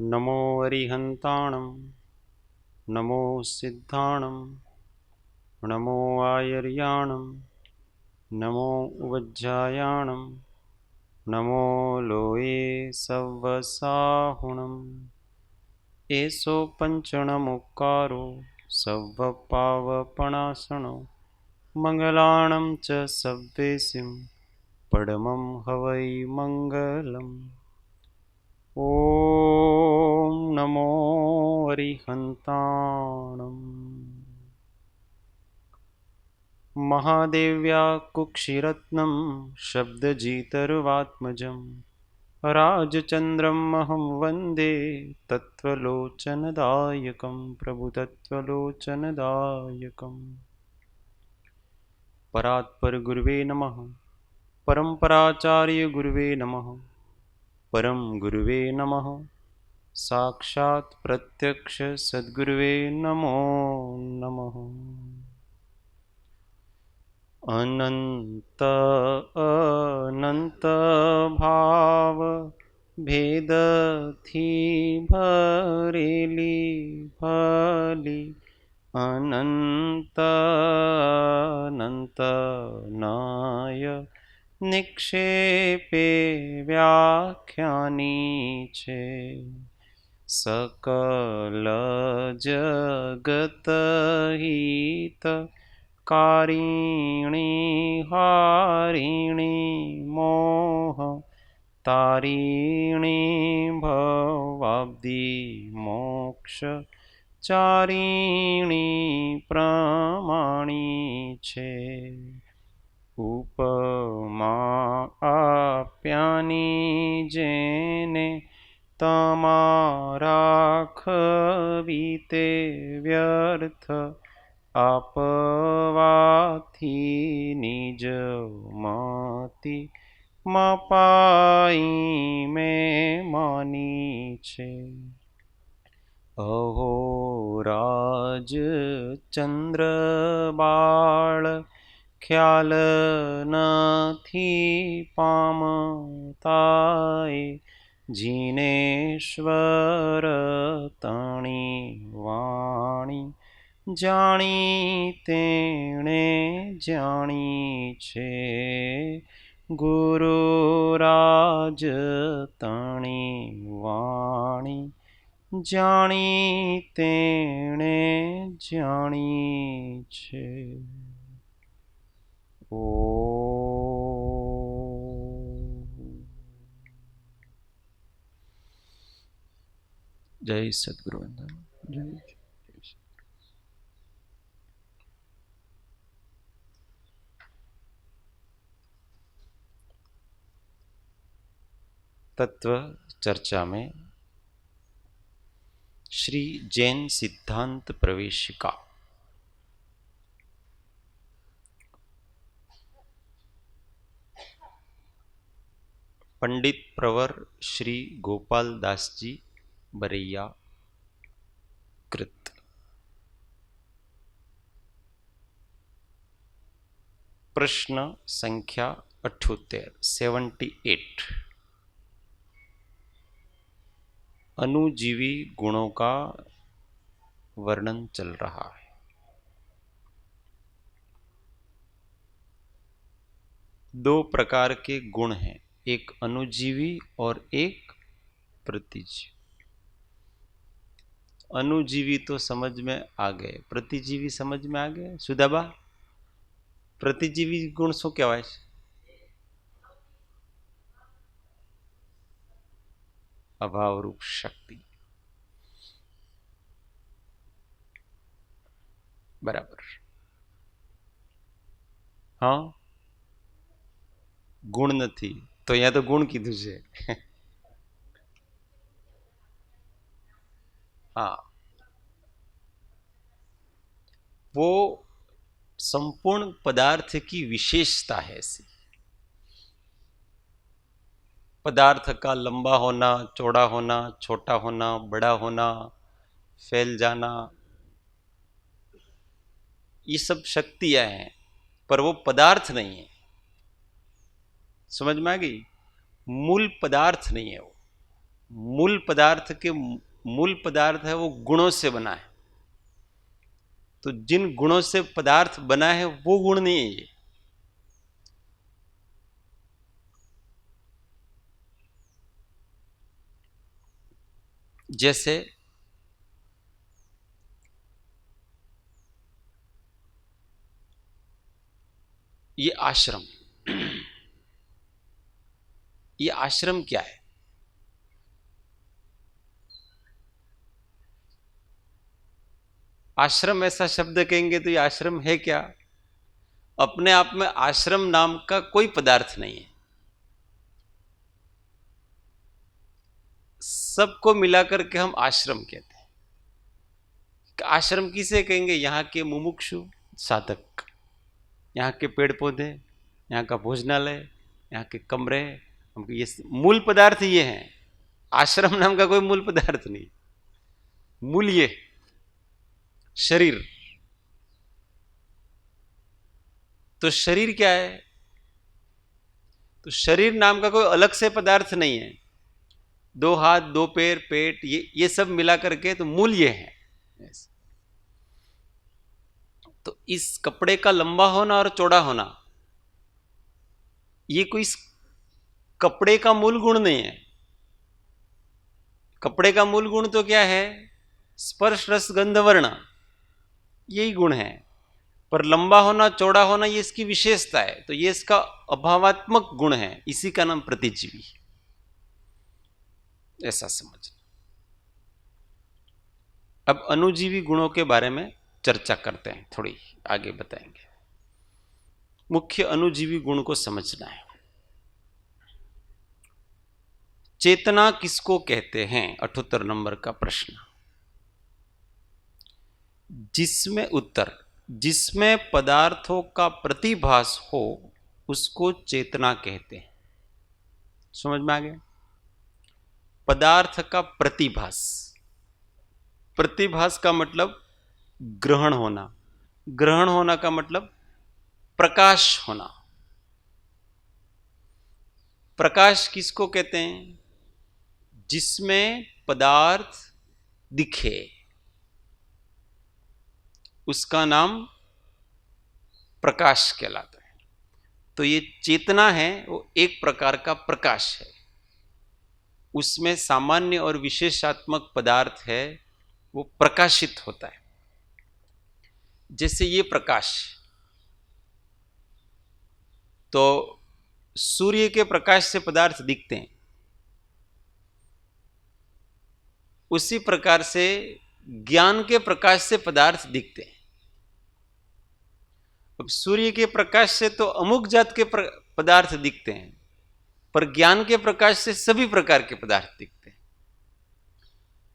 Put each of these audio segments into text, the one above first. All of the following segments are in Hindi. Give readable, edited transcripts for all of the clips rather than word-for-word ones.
नमो अरिहन्ताणं नमो सिद्धाणं नमो आयर्याणं नमो उवज्जायाणं नमो लोये सव्वसाहुणम् एषो पञ्चणमुक्कारो सव्वपावपणासनो मङ्गलाणं च सव्वेसिं परमं हवै मङ्गलम् ॐ नमो अरिहन्ताणम् महादेव्या कुक्षिरत्नं शब्दजितर्वात्मजं राजचन्द्रमहं वन्दे तत्त्वलोचनदायकं प्रभुतत्त्वलोचनदायकम् परात्परगुरुवे नमः परम्पराचार्यगुरुवे नमः परम गुरुवे नमः साक्षात् प्रत्यक्ष सद्गुरुवे नमो नमः अनंत अनंत भाव भेद थी भरेली भली अनंत अनंत नाय निक्षेपे व्याख्यानी छे सकल जगत हित कारिणी हारिणी मोह तारिणी भवाब्दि मोक्ष चारिणी प्रमाणी छे उपमा आप्यानी जेने तमारा खवीते व्यर्थ आपवाथी निज मति मपाई में मानी छे अहो राज चंद्र बाळ ख्याल नथी पामताए जिनेश्वर तणी वाणी जाणी तेणे जाणी छे गुरुराज तणी वाणी जाणी तेणे जाणी छे ओ जय सद्गुरु वंदन जय तत्व चर्चा में श्री जैन सिद्धांत प्रवेशिका पंडित प्रवर श्री गोपाल दास जी बरैया कृत प्रश्न संख्या 78 अनुजीवी गुणों का वर्णन चल रहा है। दो प्रकार के गुण हैं, एक अनुजीवी और एक प्रतिजीवी। अनुजीवी तो समझ में आ गए, प्रतिजीवी समझ में आ गए सुदाबा? प्रतिजीवी गुण शू कहेवाय छे? अभाव रूप शक्ति। बराबर। हाँ, गुण नहीं तो यहाँ तो गुण कीधु छे। हाँ, वो संपूर्ण पदार्थ की विशेषता है ऐसी। पदार्थ का लंबा होना, चौड़ा होना, छोटा होना, बड़ा होना, फैल जाना, ये सब शक्तियां हैं, पर वो पदार्थ नहीं है। समझ में आ गई? मूल पदार्थ नहीं है वो। मूल पदार्थ के मूल पदार्थ है वो गुणों से बना है, तो जिन गुणों से पदार्थ बना है वो गुण नहीं है ये। जैसे ये आश्रम, ये आश्रम क्या है? आश्रम ऐसा शब्द कहेंगे तो ये आश्रम है क्या? अपने आप में आश्रम नाम का कोई पदार्थ नहीं है। सबको मिलाकर के हम आश्रम कहते हैं। आश्रम किसे कहेंगे? यहाँ के मुमुक्षु साधक, यहाँ के पेड़ पौधे, यहाँ का भोजनालय, यहाँ के कमरे, हमको ये मूल पदार्थ ये हैं। आश्रम नाम का कोई मूल पदार्थ नहीं। मूल ये शरीर। तो शरीर क्या है? तो शरीर नाम का कोई अलग से पदार्थ नहीं है। दो हाथ, दो पैर, पेट, ये सब मिला करके तो मूल ये है। तो इस कपड़े का लंबा होना और चौड़ा होना ये कोई इस कपड़े का मूल गुण नहीं है। कपड़े का मूल गुण तो क्या है? स्पर्श रस गंध वर्ण, यही गुण है। पर लंबा होना, चौड़ा होना ये इसकी विशेषता है, तो ये इसका अभावात्मक गुण है। इसी का नाम प्रतिजीवी, ऐसा समझना। अब अनुजीवी गुणों के बारे में चर्चा करते हैं, थोड़ी आगे बताएंगे। मुख्य अनुजीवी गुण को समझना है। चेतना किसको कहते हैं? 78 नंबर का प्रश्न। जिसमें उत्तर, जिसमें पदार्थों का प्रतिभास हो उसको चेतना कहते हैं। समझ में आ गया? पदार्थ का प्रतिभास, प्रतिभास का मतलब ग्रहण होना, ग्रहण होना का मतलब प्रकाश होना। प्रकाश किसको कहते हैं? जिसमें पदार्थ दिखे, उसका नाम प्रकाश कहलाता है। तो ये चेतना है वो एक प्रकार का प्रकाश है। उसमें सामान्य और विशेषात्मक पदार्थ है, वो प्रकाशित होता है। जैसे ये प्रकाश, तो सूर्य के प्रकाश से पदार्थ दिखते हैं, उसी प्रकार से ज्ञान के प्रकाश से पदार्थ दिखते हैं। अब सूर्य के प्रकाश से तो अमुक जात के पदार्थ दिखते हैं, पर ज्ञान के प्रकाश से सभी प्रकार के पदार्थ दिखते हैं।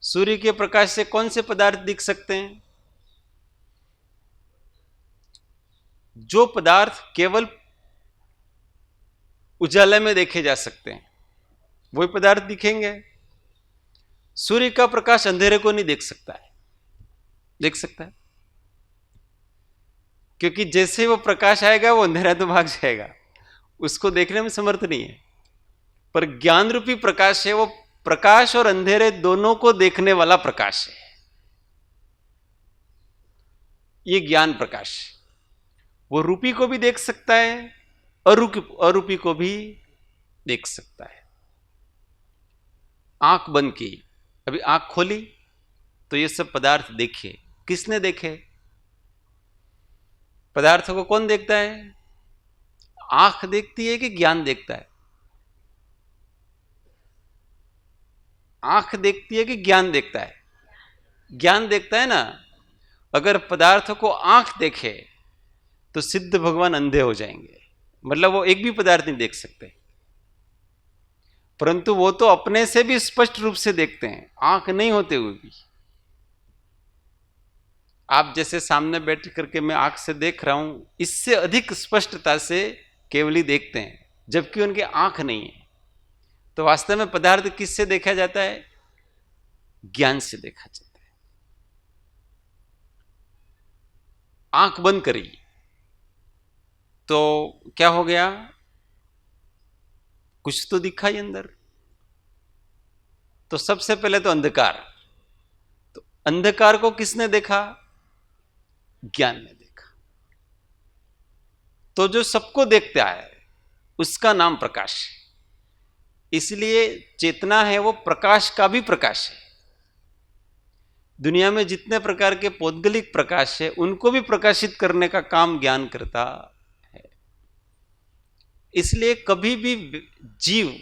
सूर्य के प्रकाश से कौन से पदार्थ दिख सकते हैं? जो पदार्थ केवल उजाले में देखे जा सकते हैं वही पदार्थ दिखेंगे। सूर्य का प्रकाश अंधेरे को नहीं देख सकता है, देख सकता है? क्योंकि जैसे वो प्रकाश आएगा वो अंधेरा तो भाग जाएगा, उसको देखने में समर्थ नहीं है। पर ज्ञान रूपी प्रकाश है, वो प्रकाश और अंधेरे दोनों को देखने वाला प्रकाश है। ये ज्ञान प्रकाश, वो रूपी को भी देख सकता है, अरूपी को भी देख सकता है। आंख बंद की, अभी आंख खोली तो ये सब पदार्थ देखे। किसने देखे? पदार्थों को कौन देखता है? आंख देखती है कि ज्ञान देखता है? आंख देखती है कि ज्ञान देखता है? ज्ञान देखता है ना। अगर पदार्थों को आंख देखे तो सिद्ध भगवान अंधे हो जाएंगे, मतलब वो एक भी पदार्थ नहीं देख सकते। परंतु वो तो अपने से भी स्पष्ट रूप से देखते हैं, आंख नहीं होते हुए भी। आप जैसे सामने बैठ करके मैं आंख से देख रहा हूं, इससे अधिक स्पष्टता से केवली देखते हैं, जबकि उनके आंख नहीं है। तो वास्तव में पदार्थ किससे देखा जाता है? ज्ञान से देखा जाता है। आंख बंद करी तो क्या हो गया? कुछ तो दिखा ही अंदर। तो सबसे पहले तो अंधकार। तो अंधकार को किसने देखा? ज्ञान ने देखा। तो जो सबको देखता है उसका नाम प्रकाश है। इसलिए चेतना है वो प्रकाश का भी प्रकाश है। दुनिया में जितने प्रकार के पौद्गलिक प्रकाश है उनको भी प्रकाशित करने का काम ज्ञान करता है। इसलिए कभी भी जीव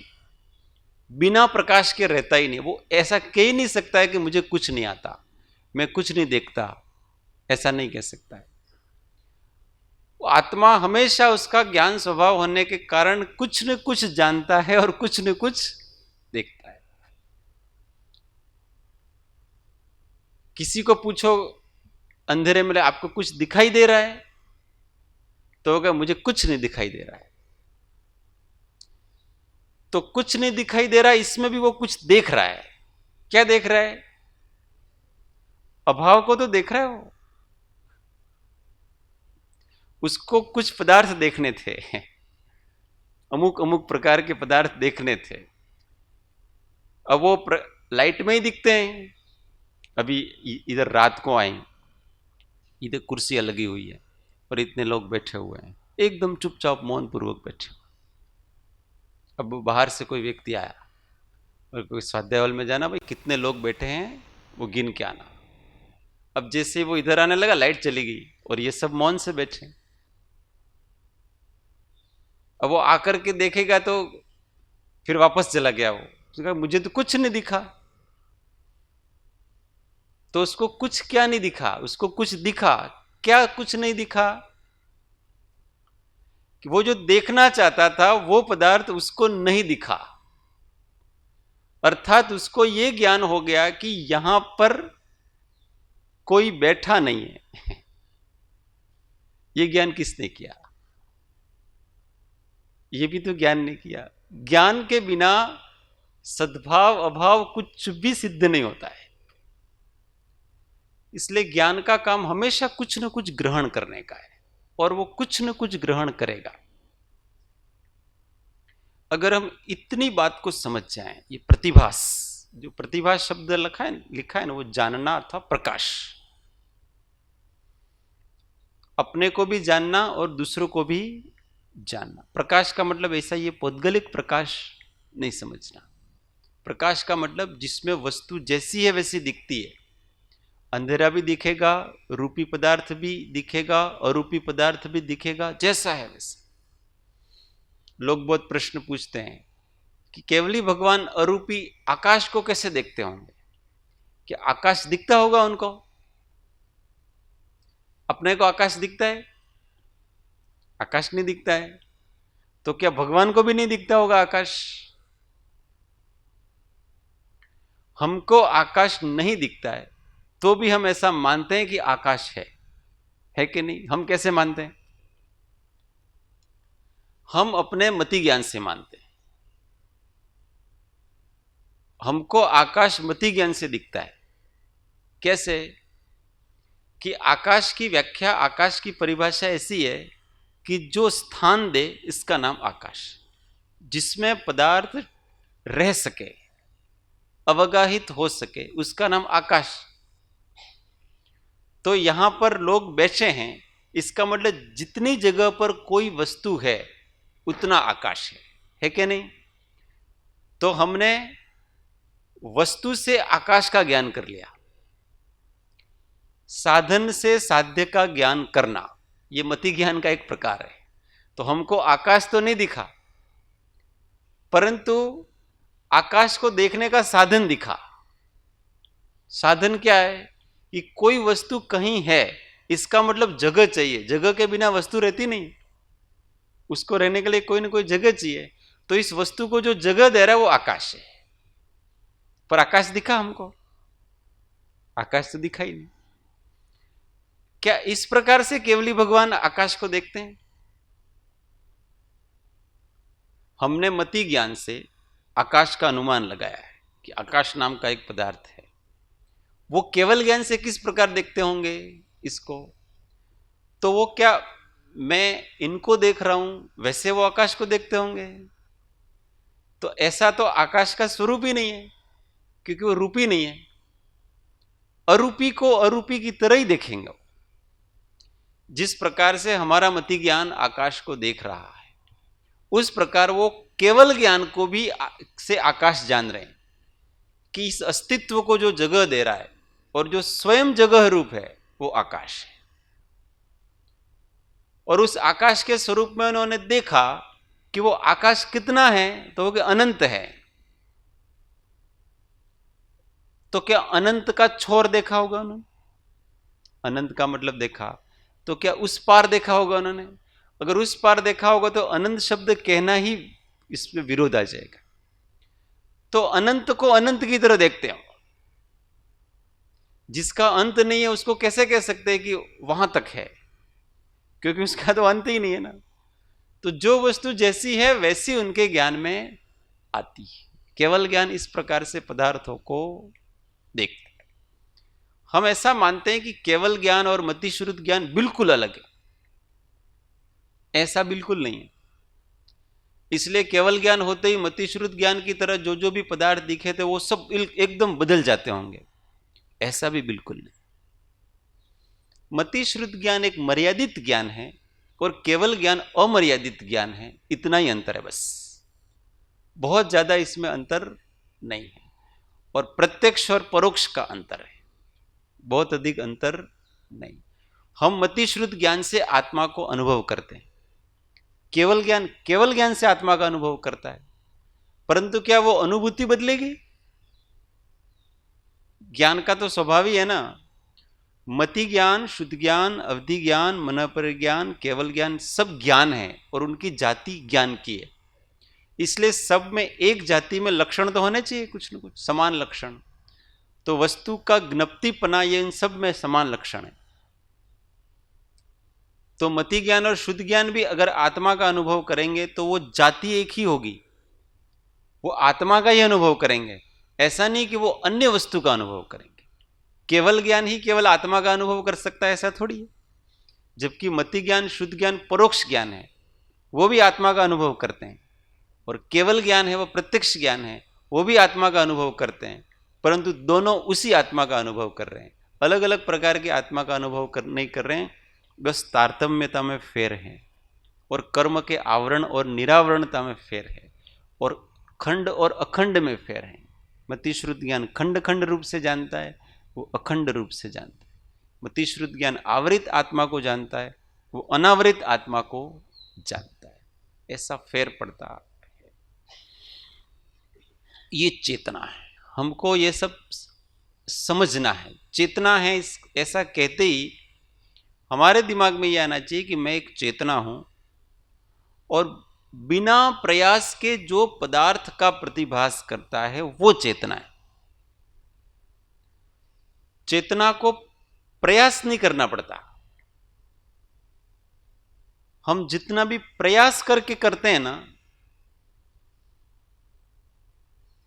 बिना प्रकाश के रहता ही नहीं। वो ऐसा कह ही नहीं सकता है कि मुझे कुछ नहीं आता, मैं कुछ नहीं देखता, ऐसा नहीं कह सकता है। आत्मा हमेशा उसका ज्ञान स्वभाव होने के कारण कुछ न कुछ जानता है और कुछ न कुछ देखता है। किसी को पूछो अंधेरे में आपको कुछ दिखाई दे रहा है, तो क्या मुझे कुछ नहीं दिखाई दे रहा है। तो कुछ नहीं दिखाई दे रहा है, इसमें भी वो कुछ देख रहा है। क्या देख रहा है? अभाव को तो देख रहा है वो। उसको कुछ पदार्थ देखने थे, अमुक अमुक प्रकार के पदार्थ देखने थे। अब वो लाइट में ही दिखते हैं। अभी इधर रात को आए, इधर कुर्सियां लगी हुई है और इतने लोग बैठे हुए हैं, एकदम चुपचाप मौन पूर्वक बैठे हुए। अब बाहर से कोई व्यक्ति आया और कोई स्वाध्याय हॉल में जाना, भाई कितने लोग बैठे हैं वो गिन के आना। अब जैसे वो इधर आने लगा, लाइट चली गई और ये सब मौन से बैठे। अब वो आकर के देखेगा तो फिर वापस चला गया। वो उसने कहा मुझे तो कुछ नहीं दिखा। तो उसको कुछ क्या नहीं दिखा? उसको कुछ दिखा। क्या कुछ नहीं दिखा? कि वो जो देखना चाहता था वो पदार्थ उसको नहीं दिखा। अर्थात उसको ये ज्ञान हो गया कि यहां पर कोई बैठा नहीं है। ये ज्ञान किसने किया? ये भी तो ज्ञान ने किया। ज्ञान के बिना सद्भाव अभाव कुछ भी सिद्ध नहीं होता है। इसलिए ज्ञान का काम हमेशा कुछ न कुछ ग्रहण करने का है और वो कुछ न कुछ ग्रहण करेगा। अगर हम इतनी बात को समझ जाएं, ये प्रतिभास, जो प्रतिभास शब्द लिखा है ना, वो जानना अर्थात प्रकाश। अपने को भी जानना और दूसरों को भी जानना। प्रकाश का मतलब ऐसा ये पौद्गलिक प्रकाश नहीं समझना। प्रकाश का मतलब जिसमें वस्तु जैसी है वैसी दिखती है। अंधेरा भी दिखेगा, रूपी पदार्थ भी दिखेगा, अरूपी पदार्थ भी दिखेगा, जैसा है वैसा। लोग बहुत प्रश्न पूछते हैं कि केवली भगवान अरूपी आकाश को कैसे देखते होंगे? क्या आकाश दिखता होगा उनको? अपने को आकाश दिखता है? आकाश नहीं दिखता है। तो क्या भगवान को भी नहीं दिखता होगा आकाश? हमको आकाश नहीं दिखता है तो भी हम ऐसा मानते हैं कि आकाश है कि नहीं? हम कैसे मानते हैं? हम अपने मति ज्ञान से मानते हैं। हमको आकाश मति ज्ञान से दिखता है। कैसे? कि आकाश की व्याख्या, आकाश की परिभाषा ऐसी है कि जो स्थान दे इसका नाम आकाश। जिसमें पदार्थ रह सके, अवगाहित हो सके, उसका नाम आकाश। तो यहां पर लोग बैठे हैं, इसका मतलब जितनी जगह पर कोई वस्तु है उतना आकाश है कि नहीं? तो हमने वस्तु से आकाश का ज्ञान कर लिया। साधन से साध्य का ज्ञान करना, यह मति ज्ञान का एक प्रकार है। तो हमको आकाश तो नहीं दिखा, परंतु आकाश को देखने का साधन दिखा। साधन क्या है? कि कोई वस्तु कहीं है, इसका मतलब जगह चाहिए। जगह के बिना वस्तु रहती नहीं, उसको रहने के लिए कोई ना कोई जगह चाहिए। तो इस वस्तु को जो जगह दे रहा है वो आकाश है। पर आकाश दिखा हमको? आकाश तो दिखा ही नहीं। क्या इस प्रकार से केवली भगवान आकाश को देखते हैं? हमने मति ज्ञान से आकाश का अनुमान लगाया है कि आकाश नाम का एक पदार्थ है। वो केवल ज्ञान से किस प्रकार देखते होंगे इसको? तो वो क्या मैं इनको देख रहा हूं वैसे वो आकाश को देखते होंगे? तो ऐसा तो आकाश का स्वरूप ही नहीं है। क्योंकि वो रूपी नहीं है। अरूपी को अरूपी की तरह ही देखेंगे। जिस प्रकार से हमारा मति ज्ञान आकाश को देख रहा है, उस प्रकार वो केवल ज्ञान को भी से आकाश जान रहे हैं कि इस अस्तित्व को जो जगह दे रहा है और जो स्वयं जगह रूप है वो आकाश है। और उस आकाश के स्वरूप में उन्होंने देखा कि वो आकाश कितना है, तो वो कि अनंत है। तो क्या अनंत का छोर देखा होगा उन्होंने? अनंत का मतलब देखा, तो क्या उस पार देखा होगा उन्होंने? अगर उस पार देखा होगा तो अनंत शब्द कहना ही इसमें विरोध आ जाएगा। तो अनंत को अनंत की तरह देखते हो। जिसका अंत नहीं है उसको कैसे कह सकते हैं कि वहां तक है, क्योंकि उसका तो अंत ही नहीं है ना। तो जो वस्तु जैसी है वैसी उनके ज्ञान में आती है। केवल ज्ञान इस प्रकार से पदार्थों को देखते हैं। हम ऐसा मानते हैं कि केवल ज्ञान और मतिश्रुत ज्ञान बिल्कुल अलग है। ऐसा बिल्कुल नहीं है। इसलिए केवल ज्ञान होते ही मतिश्रुत ज्ञान की तरह जो जो भी पदार्थ दिखे थे वो सब एकदम बदल जाते होंगे, ऐसा भी बिल्कुल नहीं। मतिश्रुत ज्ञान एक मर्यादित ज्ञान है और केवल ज्ञान अमर्यादित ज्ञान है। इतना ही अंतर है बस, बहुत ज्यादा इसमें अंतर नहीं है। और प्रत्यक्ष और परोक्ष का अंतर है, बहुत अधिक अंतर नहीं। हम मतिश्रुत ज्ञान से आत्मा को अनुभव करते हैं, केवल ज्ञान से आत्मा का अनुभव करता है। परंतु क्या वो अनुभूति बदलेगी? ज्ञान का तो स्वभाव ही है ना। मति ज्ञान, शुद्ध ज्ञान, अवधि ज्ञान, मन परिज्ञान, केवल ज्ञान सब ज्ञान है और उनकी जाति ज्ञान की है। इसलिए सब में एक जाति में लक्षण तो होने चाहिए, कुछ न कुछ समान लक्षण। तो वस्तु का ज्ञप्तिपना ये इन सब में समान लक्षण है। तो मति ज्ञान और शुद्ध ज्ञान भी अगर आत्मा का अनुभव करेंगे तो वो जाति एक ही होगी, वो आत्मा का ही अनुभव करेंगे। ऐसा नहीं कि वो अन्य वस्तु का अनुभव करेंगे। केवल ज्ञान ही केवल आत्मा का अनुभव कर सकता है, ऐसा थोड़ी है। जबकि मति ज्ञान, शुद्ध ज्ञान परोक्ष ज्ञान है, वो भी आत्मा का अनुभव करते हैं। और केवल ज्ञान है वो प्रत्यक्ष ज्ञान है, वो भी आत्मा का अनुभव करते हैं। परंतु दोनों उसी आत्मा का अनुभव कर रहे हैं। अलग अलग प्रकार की आत्मा का अनुभव नहीं कर रहे हैं, बस तारतम्यता में फेर है और कर्म के आवरण और निरावरणता में फेर है और खंड और अखंड में फेर है। मतिश्रुत ज्ञान खंड खंड रूप से जानता है, वो अखंड रूप से जानता है। मतिश्रुत ज्ञान आवृत आत्मा को जानता है, वो अनावृत आत्मा को जानता है। ऐसा फेर पड़ता है। ये चेतना है, हमको ये सब समझना है। चेतना है ऐसा कहते ही हमारे दिमाग में ये आना चाहिए कि मैं एक चेतना हूं और बिना प्रयास के जो पदार्थ का प्रतिभास करता है वो चेतना है। चेतना को प्रयास नहीं करना पड़ता। हम जितना भी प्रयास करके करते हैं ना,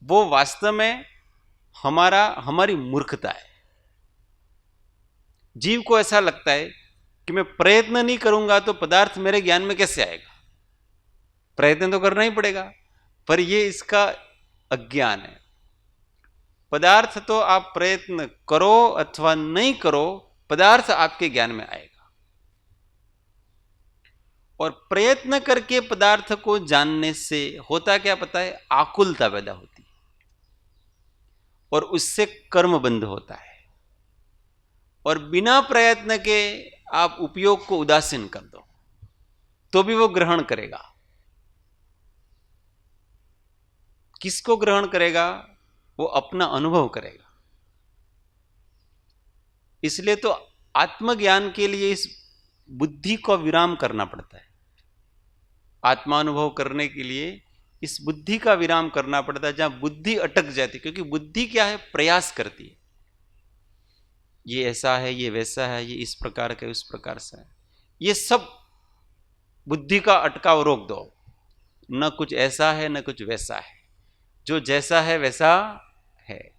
वो वास्तव में हमारी मूर्खता है। जीव को ऐसा लगता है कि मैं प्रयत्न नहीं करूंगा तो पदार्थ मेरे ज्ञान में कैसे आएगा। प्रयत्न तो करना ही पड़ेगा, पर ये इसका अज्ञान है। पदार्थ तो आप प्रयत्न करो अथवा नहीं करो, पदार्थ आपके ज्ञान में आएगा। और प्रयत्न करके पदार्थ को जानने से होता क्या पता है? आकुलता पैदा होती है और उससे कर्म बंध होता है। और बिना प्रयत्न के आप उपयोग को उदासीन कर दो तो भी वो ग्रहण करेगा। किसको ग्रहण करेगा? वो अपना अनुभव करेगा। इसलिए तो आत्मज्ञान के लिए इस बुद्धि को विराम करना पड़ता है। आत्मानुभव करने के लिए इस बुद्धि का विराम करना पड़ता है, जहां बुद्धि अटक जाती है। क्योंकि बुद्धि क्या है? प्रयास करती है। ये ऐसा है, ये वैसा है, ये इस प्रकार का, उस प्रकार से है। ये सब बुद्धि का अटकाव रोक दो। न कुछ ऐसा है न कुछ वैसा है, जो जैसा है वैसा है।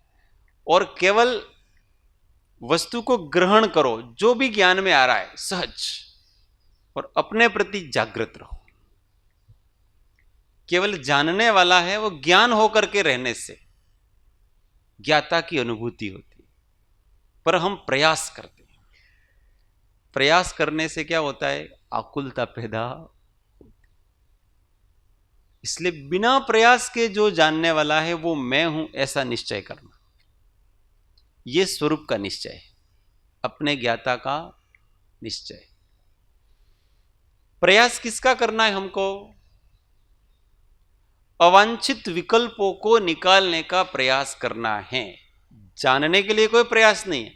और केवल वस्तु को ग्रहण करो, जो भी ज्ञान में आ रहा है सहज, और अपने प्रति जागृत रहो। केवल जानने वाला है वो ज्ञान होकर के रहने से। ज्ञाता की अनुभूति होती है, पर हम प्रयास करते हैं। प्रयास करने से क्या होता है? आकुलता पैदा। इसलिए बिना प्रयास के जो जानने वाला है वो मैं हूं, ऐसा निश्चय करना, ये स्वरूप का निश्चय है, अपने ज्ञाता का निश्चय। प्रयास किसका करना है हमको? अवांछित विकल्पों को निकालने का प्रयास करना है। जानने के लिए कोई प्रयास नहीं है।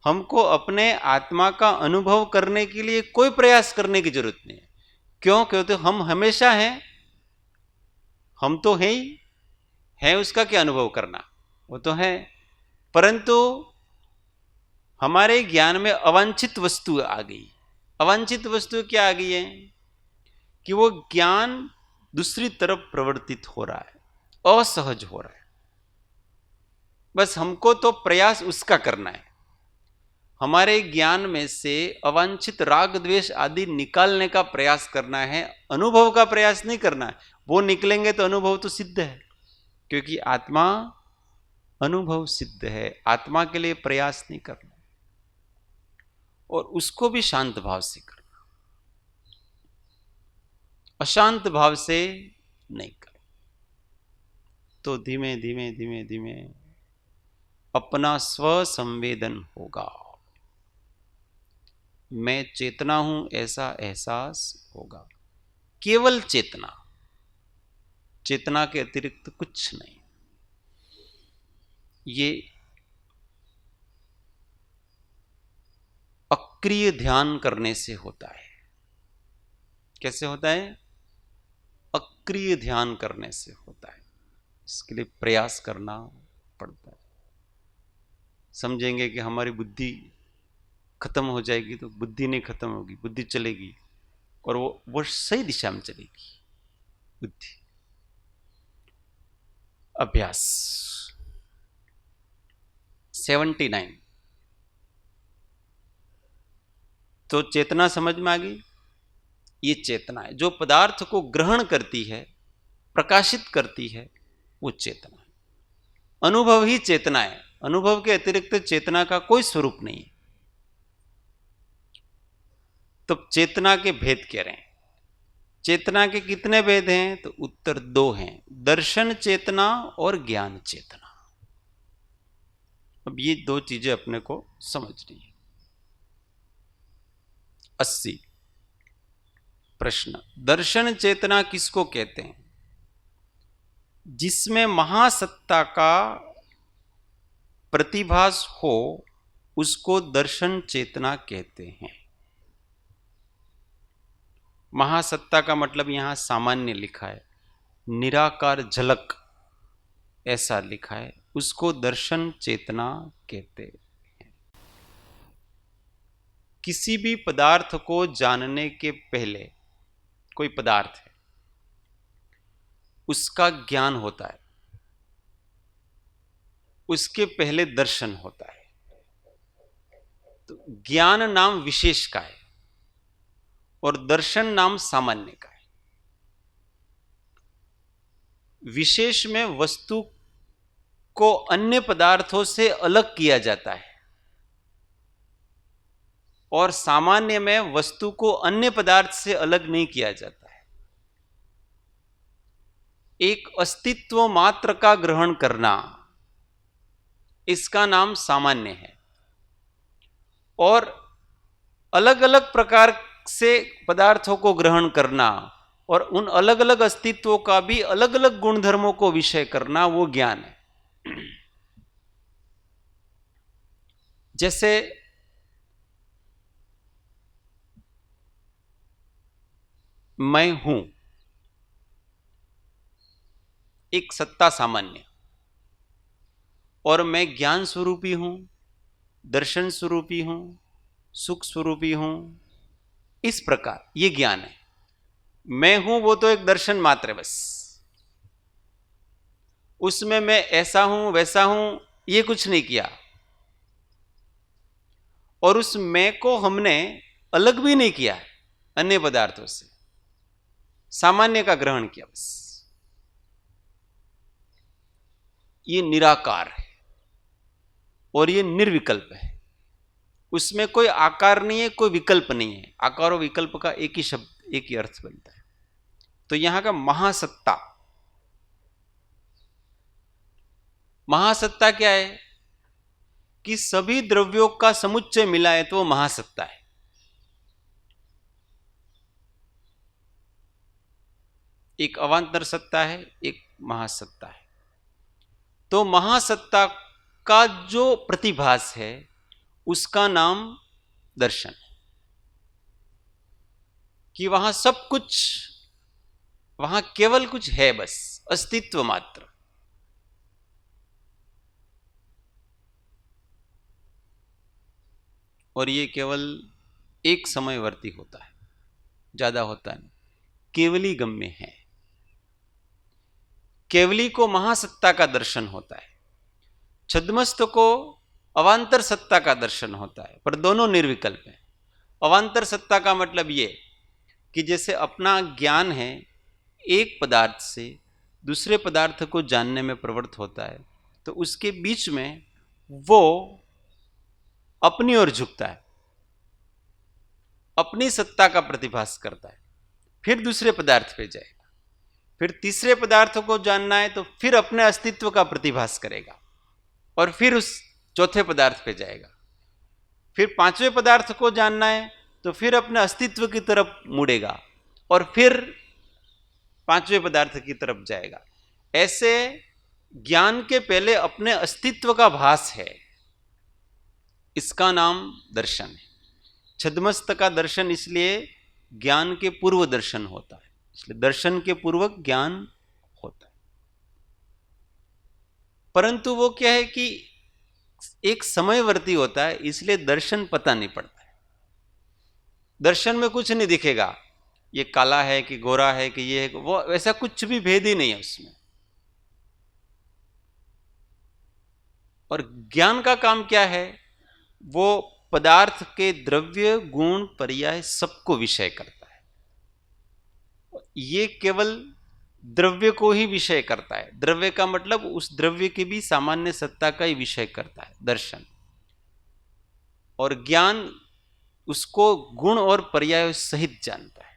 हमको अपने आत्मा का अनुभव करने के लिए कोई प्रयास करने की जरूरत नहीं है। क्यों? क्योंकि हम हमेशा हैं, हम तो हैं ही, है उसका क्या अनुभव करना, वो तो है। परंतु हमारे ज्ञान में अवांछित वस्तु आ गई। अवांछित वस्तु क्या आ गई है? कि वो ज्ञान दूसरी तरफ प्रवर्तित हो रहा है, असहज हो रहा है। बस हमको तो प्रयास उसका करना है। हमारे ज्ञान में से अवांछित राग द्वेष आदि निकालने का प्रयास करना है, अनुभव का प्रयास नहीं करना है। वो निकलेंगे तो अनुभव तो सिद्ध है, क्योंकि आत्मा अनुभव सिद्ध है। आत्मा के लिए प्रयास नहीं करना, और उसको भी शांत भाव से करना, अशांत भाव से नहीं करना। तो धीमे धीमे धीमे धीमे अपना स्व संवेदन होगा। मैं चेतना हूं ऐसा एहसास होगा। केवल चेतना, चेतना के अतिरिक्त कुछ नहीं। ये अक्रिय ध्यान करने से होता है। कैसे होता है? अक्रिय ध्यान करने से होता है। इसके लिए प्रयास करना पड़ता है। समझेंगे कि हमारी बुद्धि खत्म हो जाएगी, तो बुद्धि नहीं खत्म होगी, बुद्धि चलेगी, और वो सही दिशा में चलेगी बुद्धि। अभ्यास 79। तो चेतना समझ में आ गई। ये चेतना है जो पदार्थ को ग्रहण करती है, प्रकाशित करती है, वो चेतना है। अनुभव ही चेतना है। अनुभव के अतिरिक्त चेतना का कोई स्वरूप नहीं है। तो चेतना के भेद कह रहे हैं। चेतना के कितने भेद हैं? तो उत्तर 2 हैं, दर्शन चेतना और ज्ञान चेतना। अब ये 2 चीजें अपने को समझनी है। 80 प्रश्न, दर्शन चेतना किसको कहते हैं? जिसमें महासत्ता का प्रतिभास हो, उसको दर्शन चेतना कहते हैं। महासत्ता का मतलब यहां सामान्य लिखा है, निराकार झलक ऐसा लिखा है, उसको दर्शन चेतना कहते हैं। किसी भी पदार्थ को जानने के पहले, कोई पदार्थ है, उसका ज्ञान होता है, उसके पहले दर्शन होता है। तो ज्ञान नाम विशेष का है और दर्शन नाम सामान्य का है। विशेष में वस्तु को अन्य पदार्थों से अलग किया जाता है, और सामान्य में वस्तु को अन्य पदार्थ से अलग नहीं किया जाता है। एक अस्तित्व मात्र का ग्रहण करना, इसका नाम सामान्य है। और अलग अलग प्रकार से पदार्थों को ग्रहण करना और उन अलग अलग अस्तित्वों का भी अलग अलग गुणधर्मों को विषय करना, वो ज्ञान है। जैसे मैं हूं, एक सत्ता सामान्य, और मैं ज्ञान स्वरूपी हूं, दर्शन स्वरूपी हूं, सुख स्वरूपी हूं। इस प्रकार ये ज्ञान है। मैं हूं वो तो एक दर्शन मात्र है बस। उसमें मैं ऐसा हूं वैसा हूं ये कुछ नहीं किया, और उस मैं को हमने अलग भी नहीं किया अन्य पदार्थों से, सामान्य का ग्रहण किया बस। ये निराकार है। और ये निर्विकल्प है। उसमें कोई आकार नहीं है, कोई विकल्प नहीं है। आकार और विकल्प का एक ही शब्द, एक ही अर्थ बनता है। तो यहां का महासत्ता, महासत्ता क्या है कि सभी द्रव्यों का समुच्चय मिला है तो वो महासत्ता है। एक अवांतर सत्ता है, एक महासत्ता है। तो महासत्ता का जो प्रतिभास है उसका नाम दर्शन है। कि वहां सब कुछ, वहां केवल कुछ है, बस अस्तित्व मात्र। और ये केवल एक समयवर्ती होता है, ज्यादा होता नहीं, केवली गम्य है। केवली को महासत्ता का दर्शन होता है, छद्मस्त को अवांतर सत्ता का दर्शन होता है, पर दोनों निर्विकल्प है। अवांतर सत्ता का मतलब ये कि जैसे अपना ज्ञान है एक पदार्थ से दूसरे पदार्थ को जानने में प्रवृत्त होता है, तो उसके बीच में वो अपनी ओर झुकता है, अपनी सत्ता का प्रतिभास करता है, फिर दूसरे पदार्थ पे जाएगा, फिर तीसरे पदार्थ को जानना है तो फिर अपने अस्तित्व का प्रतिभास करेगा, और फिर उस चौथे पदार्थ पे जाएगा, फिर पांचवें पदार्थ को जानना है तो फिर अपने अस्तित्व की तरफ मुड़ेगा, और फिर पांचवें पदार्थ की तरफ जाएगा। ऐसे ज्ञान के पहले अपने अस्तित्व का भास है, इसका नाम दर्शन है। छद्मस्त का दर्शन इसलिए ज्ञान के पूर्व दर्शन होता है, इसलिए दर्शन के पूर्वक ज्ञान होता है। परंतु वो क्या है कि एक समयवर्ती होता है, इसलिए दर्शन पता नहीं पड़ता है। दर्शन में कुछ नहीं दिखेगा, ये काला है कि गोरा है कि ये है, वो वैसा कुछ भी भेद ही नहीं है उसमें। और ज्ञान का काम क्या है, वो पदार्थ के द्रव्य गुण पर्याय सबको विषय करता है। ये केवल द्रव्य को ही विषय करता है, द्रव्य का मतलब उस द्रव्य की भी सामान्य सत्ता का ही विषय करता है दर्शन। और ज्ञान उसको गुण और पर्याय सहित जानता है।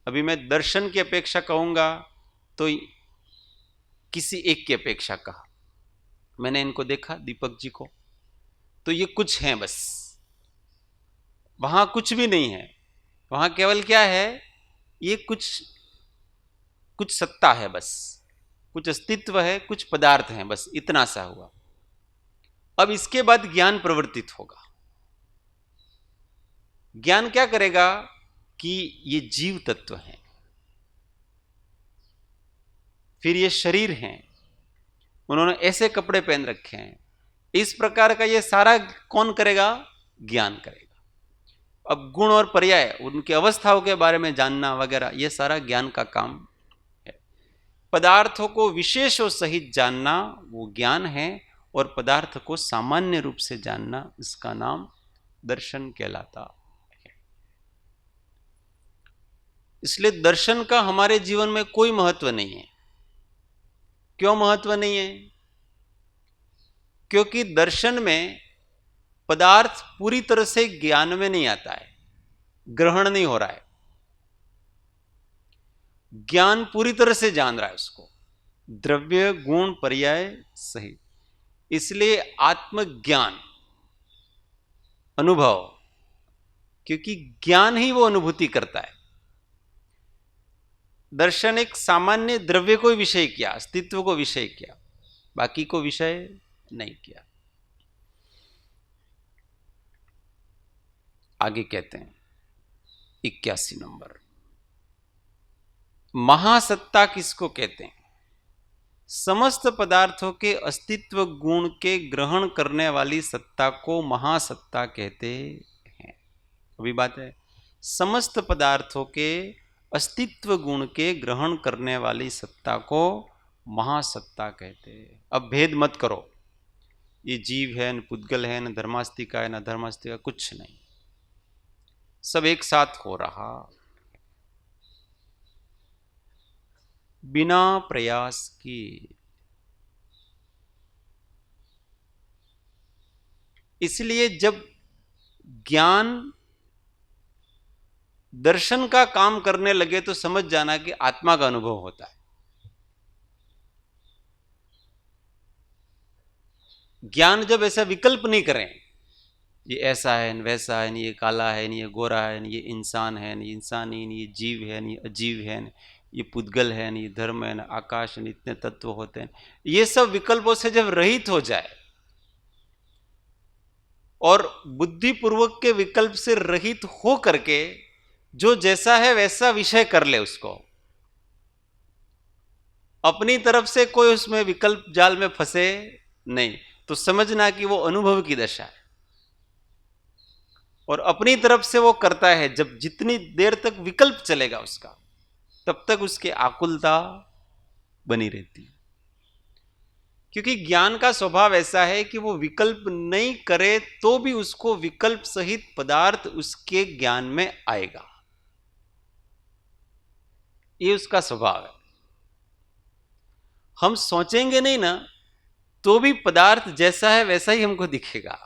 अभी मैं दर्शन की अपेक्षा कहूंगा तो किसी एक की अपेक्षा कहा, मैंने इनको देखा दीपक जी को, तो ये कुछ हैं बस, वहां कुछ भी नहीं है, वहां केवल क्या है, ये कुछ सत्ता है बस, कुछ अस्तित्व है, कुछ पदार्थ हैं, बस इतना सा हुआ। अब इसके बाद ज्ञान प्रवर्तित होगा। ज्ञान क्या करेगा कि ये जीव तत्व हैं, फिर ये शरीर हैं, उन्होंने ऐसे कपड़े पहन रखे हैं, इस प्रकार का ये सारा कौन करेगा, ज्ञान करेगा। अब गुण और पर्याय, उनकी अवस्थाओं के बारे में जानना वगैरह, ये सारा ज्ञान का काम है। पदार्थों को विशेषों सहित जानना वो ज्ञान है, और पदार्थ को सामान्य रूप से जानना, इसका नाम दर्शन कहलाता है। इसलिए दर्शन का हमारे जीवन में कोई महत्व नहीं है। क्यों महत्व नहीं है? क्योंकि दर्शन में पदार्थ पूरी तरह से ज्ञान में नहीं आता है, ग्रहण नहीं हो रहा है। ज्ञान पूरी तरह से जान रहा है उसको, द्रव्य गुण पर्याय सहित। इसलिए आत्मज्ञान, अनुभव, क्योंकि ज्ञान ही वो अनुभूति करता है। दर्शन एक सामान्य द्रव्य को विषय किया, अस्तित्व को विषय किया, बाकी को विषय नहीं किया। आगे कहते हैं 81 नंबर, महासत्ता किसको कहते हैं? समस्त पदार्थों के अस्तित्व गुण के ग्रहण करने वाली सत्ता को महासत्ता कहते हैं। अभी बात है, समस्त पदार्थों के अस्तित्व गुण के ग्रहण करने वाली सत्ता को महासत्ता कहते हैं। अब भेद मत करो, ये जीव है न पुद्गल है न धर्मास्तिका है न अधर्मास्तिका, कुछ नहीं, सब एक साथ हो रहा, बिना प्रयास की। इसलिए जब ज्ञान दर्शन का काम करने लगे तो समझ जाना कि आत्मा का अनुभव होता है। ज्ञान जब ऐसा विकल्प नहीं करें, ये ऐसा है न वैसा है, नहीं ये काला है, नहीं ये गोरा है, नहीं ये इंसान है, नहीं इंसान ही, नहीं ये जीव है, नहीं अजीव है, नहीं ये पुद्गल है, नहीं धर्म है, न आकाश है, इतने तत्व होते हैं, ये सब विकल्पों से जब रहित हो जाए और बुद्धिपूर्वक के विकल्प से रहित हो करके जो जैसा है वैसा विषय कर ले, उसको अपनी तरफ से कोई उसमें विकल्प जाल में फंसे नहीं, तो समझना कि वो अनुभव की दशा है। और अपनी तरफ से वो करता है, जब जितनी देर तक विकल्प चलेगा उसका, तब तक उसकी आकुलता बनी रहती है। क्योंकि ज्ञान का स्वभाव ऐसा है कि वो विकल्प नहीं करे तो भी उसको विकल्प सहित पदार्थ उसके ज्ञान में आएगा, ये उसका स्वभाव है। हम सोचेंगे नहीं ना तो भी पदार्थ जैसा है वैसा ही हमको दिखेगा,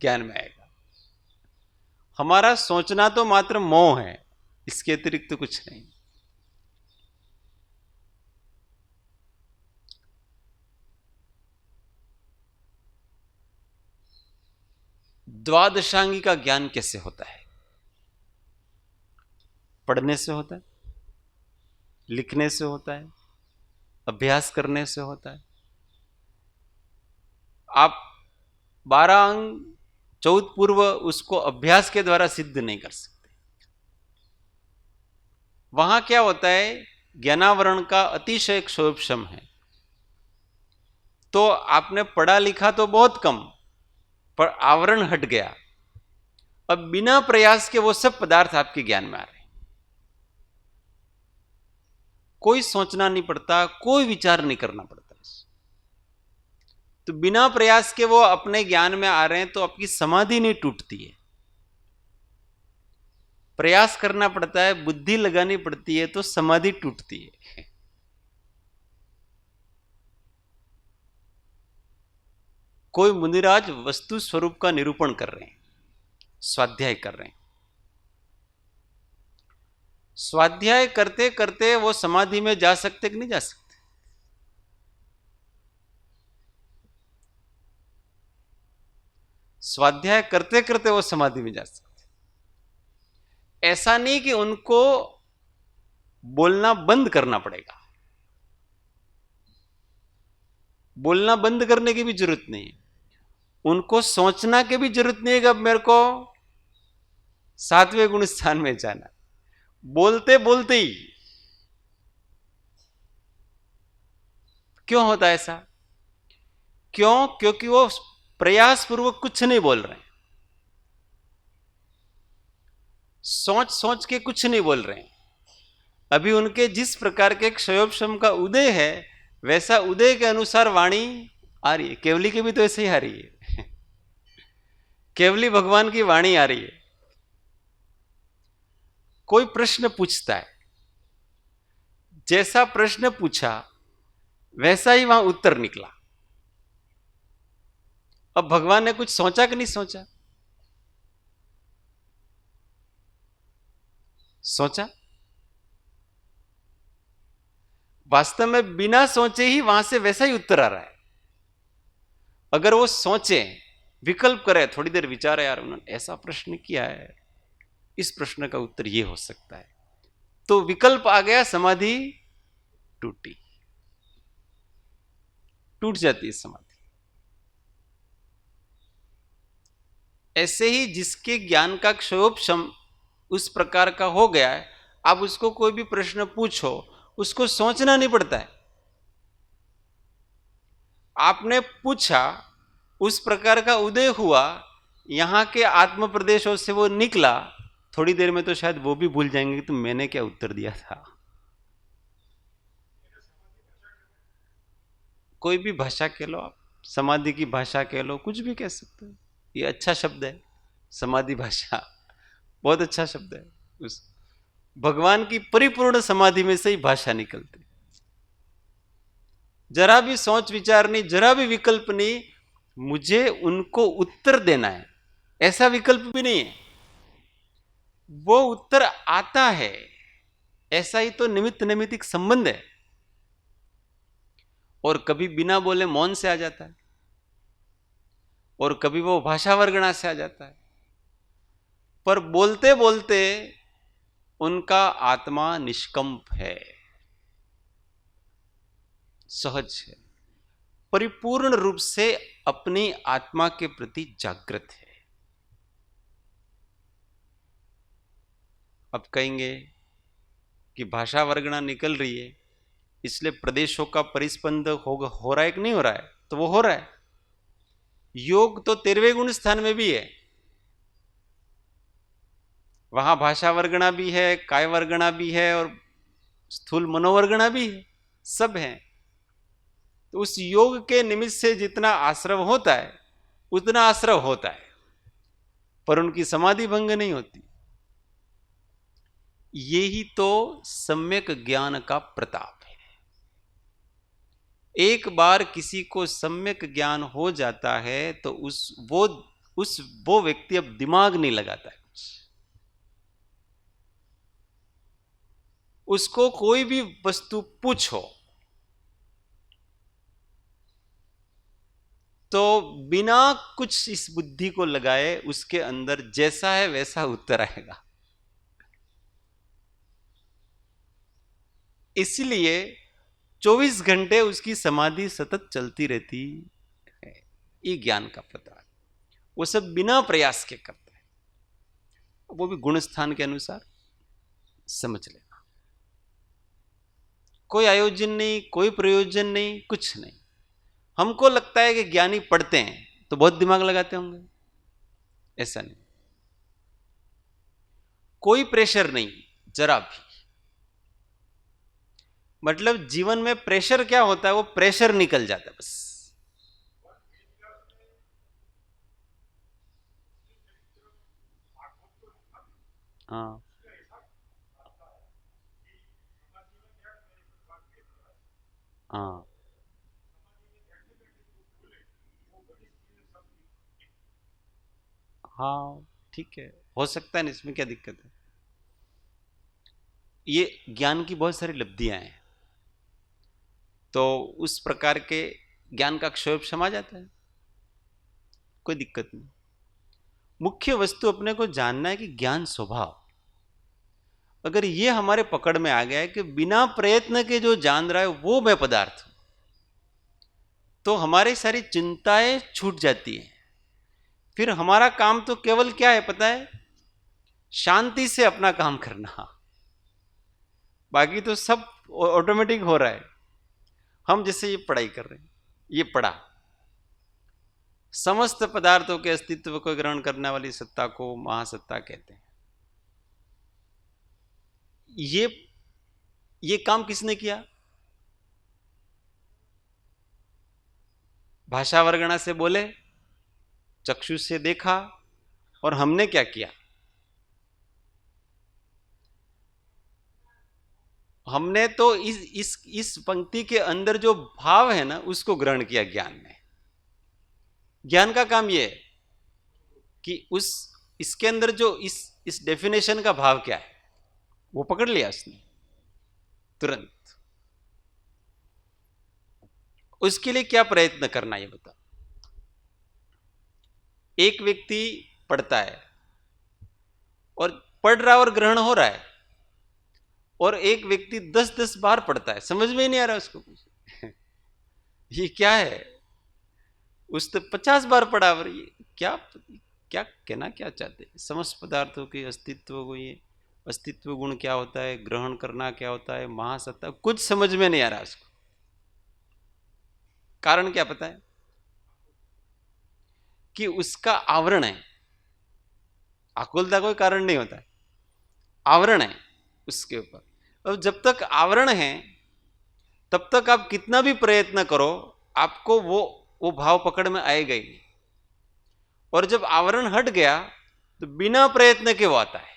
ज्ञान में आएगा। हमारा सोचना तो मात्र मोह है, इसके अतिरिक्त तो कुछ नहीं। द्वादशांगी का ज्ञान कैसे होता है? पढ़ने से होता है, लिखने से होता है, अभ्यास करने से होता है। आप 12 अंग 14 पूर्व उसको अभ्यास के द्वारा सिद्ध नहीं कर सकते। वहां क्या होता है, ज्ञानावरण का अतिशय क्षोभशम है, तो आपने पढ़ा लिखा तो बहुत कम, पर आवरण हट गया। अब बिना प्रयास के वो सब पदार्थ आपके ज्ञान में आ रहे हैं, कोई सोचना नहीं पड़ता, कोई विचार नहीं करना पड़ता। तो बिना प्रयास के वो अपने ज्ञान में आ रहे हैं, तो आपकी समाधि नहीं टूटती है। प्रयास करना पड़ता है, बुद्धि लगानी पड़ती है, तो समाधि टूटती है। कोई मुनिराज वस्तु स्वरूप का निरूपण कर रहे हैं, स्वाध्याय कर रहे हैं। स्वाध्याय करते करते वो समाधि में जा सकते कि नहीं जा सकते? स्वाध्याय करते करते वो समाधि में जा सकते। ऐसा नहीं कि उनको बोलना बंद करना पड़ेगा, बोलना बंद करने की भी जरूरत नहीं है, उनको सोचना की भी जरूरत नहीं है कि अब मेरे को 7वें गुण स्थान में जाना। बोलते बोलते ही क्यों होता है ऐसा? क्यों? क्योंकि वो प्रयास पूर्वक कुछ नहीं बोल रहे हैं, सोच सोच के कुछ नहीं बोल रहे हैं। अभी उनके जिस प्रकार के क्षयोपशम का उदय है, वैसा उदय के अनुसार वाणी आ रही है। केवली की भी तो ऐसे ही आ रही है, केवली भगवान की वाणी आ रही है। कोई प्रश्न पूछता है, जैसा प्रश्न पूछा वैसा ही वहां उत्तर निकला। अब भगवान ने कुछ सोचा कि नहीं सोचा? सोचा। वास्तव में बिना सोचे ही वहां से वैसा ही उत्तर आ रहा है। अगर वो सोचे, विकल्प करे, थोड़ी देर विचारे, यार उन्होंने ऐसा प्रश्न किया है, इस प्रश्न का उत्तर ये हो सकता है, तो विकल्प आ गया, समाधि टूटी, टूट जाती है समाधि। ऐसे ही जिसके ज्ञान का क्षयोपशम उस प्रकार का हो गया है, अब उसको कोई भी प्रश्न पूछो, उसको सोचना नहीं पड़ता है। आपने पूछा, उस प्रकार का उदय हुआ, यहां के आत्म प्रदेशों से वो निकला, थोड़ी देर में तो शायद वो भी भूल जाएंगे कि तुम मैंने क्या उत्तर दिया था। कोई भी भाषा कह लो आप, समाधि की भाषा कह लो, कुछ भी कह सकते हो। ये अच्छा शब्द है, समाधि भाषा बहुत अच्छा शब्द है। उस भगवान की परिपूर्ण समाधि में से ही भाषा निकलती, जरा भी सोच विचार नहीं, जरा भी विकल्प नहीं, मुझे उनको उत्तर देना है, ऐसा विकल्प भी नहीं है। वो उत्तर आता है, ऐसा ही तो निमित्त नैमित्तिक संबंध है। और कभी बिना बोले मौन से आ जाता है, और कभी वो भाषा वर्गणा से आ जाता है। पर बोलते बोलते उनका आत्मा निष्कंप है, सहज है, परिपूर्ण रूप से अपनी आत्मा के प्रति जागृत है। अब कहेंगे कि भाषा वर्गणा निकल रही है, इसलिए प्रदेशों का परिस्पंद हो रहा है कि नहीं हो रहा है? तो वो हो रहा है। योग तो 13वें गुण स्थान में भी है, वहां भाषा वर्गणा भी है, काय वर्गणा भी है, और स्थूल मनोवर्गणा भी है, सब है। तो उस योग के निमित्त से जितना आश्रव होता है उतना आश्रव होता है, पर उनकी समाधि भंग नहीं होती। यही तो सम्यक ज्ञान का प्रताप है। एक बार किसी को सम्यक ज्ञान हो जाता है तो वो व्यक्ति अब दिमाग नहीं लगाता है कुछ। उसको कोई भी वस्तु पूछो तो बिना कुछ इस बुद्धि को लगाए उसके अंदर जैसा है वैसा उत्तर आएगा। इसलिए 24 घंटे उसकी समाधि सतत चलती रहती है। ये ज्ञान का प्रताप, वो सब बिना प्रयास के करता है, वो भी गुण स्थान के अनुसार समझ लेना। कोई आयोजन नहीं, कोई प्रयोजन नहीं, कुछ नहीं। हमको लगता है कि ज्ञानी पढ़ते हैं तो बहुत दिमाग लगाते होंगे, ऐसा नहीं। कोई प्रेशर नहीं, जरा भी। मतलब जीवन में प्रेशर क्या होता है, वो प्रेशर निकल जाता है बस। हाँ हाँ हाँ, ठीक है, हो सकता है ना, इसमें क्या दिक्कत है। ये ज्ञान की बहुत सारी लब्धियां हैं, तो उस प्रकार के ज्ञान का क्षोभ क्षमा जाता है, कोई दिक्कत नहीं। मुख्य वस्तु अपने को जानना है कि ज्ञान स्वभाव, अगर ये हमारे पकड़ में आ गया है कि बिना प्रयत्न के जो जान रहा है वो मैं पदार्थ हूं, तो हमारी सारी चिंताएं छूट जाती हैं। फिर हमारा काम तो केवल क्या है पता है, शांति से अपना काम करना, बाकी तो सब ऑटोमेटिक हो रहा है। हम जैसे ये पढ़ाई कर रहे हैं, ये पढ़ा, समस्त पदार्थों के अस्तित्व को ग्रहण करने वाली सत्ता को महासत्ता कहते हैं। ये काम किसने किया? भाषा वर्गणा से बोले, चक्षु से देखा, और हमने क्या किया? हमने तो इस पंक्ति के अंदर जो भाव है ना उसको ग्रहण किया ज्ञान में। ज्ञान का काम यह है कि इसके अंदर जो इस डेफिनेशन का भाव क्या है वो पकड़ लिया उसने तुरंत। उसके लिए क्या प्रयत्न करना ये बता। एक व्यक्ति पढ़ता है और पढ़ रहा और ग्रहण हो रहा है, और एक व्यक्ति 10-10 बार पढ़ता है, समझ में ही नहीं आ रहा उसको कुछ ये क्या है। उसने 50 बार पढ़ा, और ये क्या क्या कहना क्या चाहते हैं। समस्त पदार्थों के अस्तित्व को, ये अस्तित्व गुण क्या होता है, ग्रहण करना क्या होता है, महासत्ता, कुछ समझ में नहीं आ रहा उसको। कारण क्या पता है कि उसका आवरण है। आकुलता कोई कारण नहीं होता है, आवरण है उसके ऊपर। अब जब तक आवरण है तब तक आप कितना भी प्रयत्न करो आपको वो भाव पकड़ में आएगा ही नहीं। और जब आवरण हट गया तो बिना प्रयत्न के वो आता है,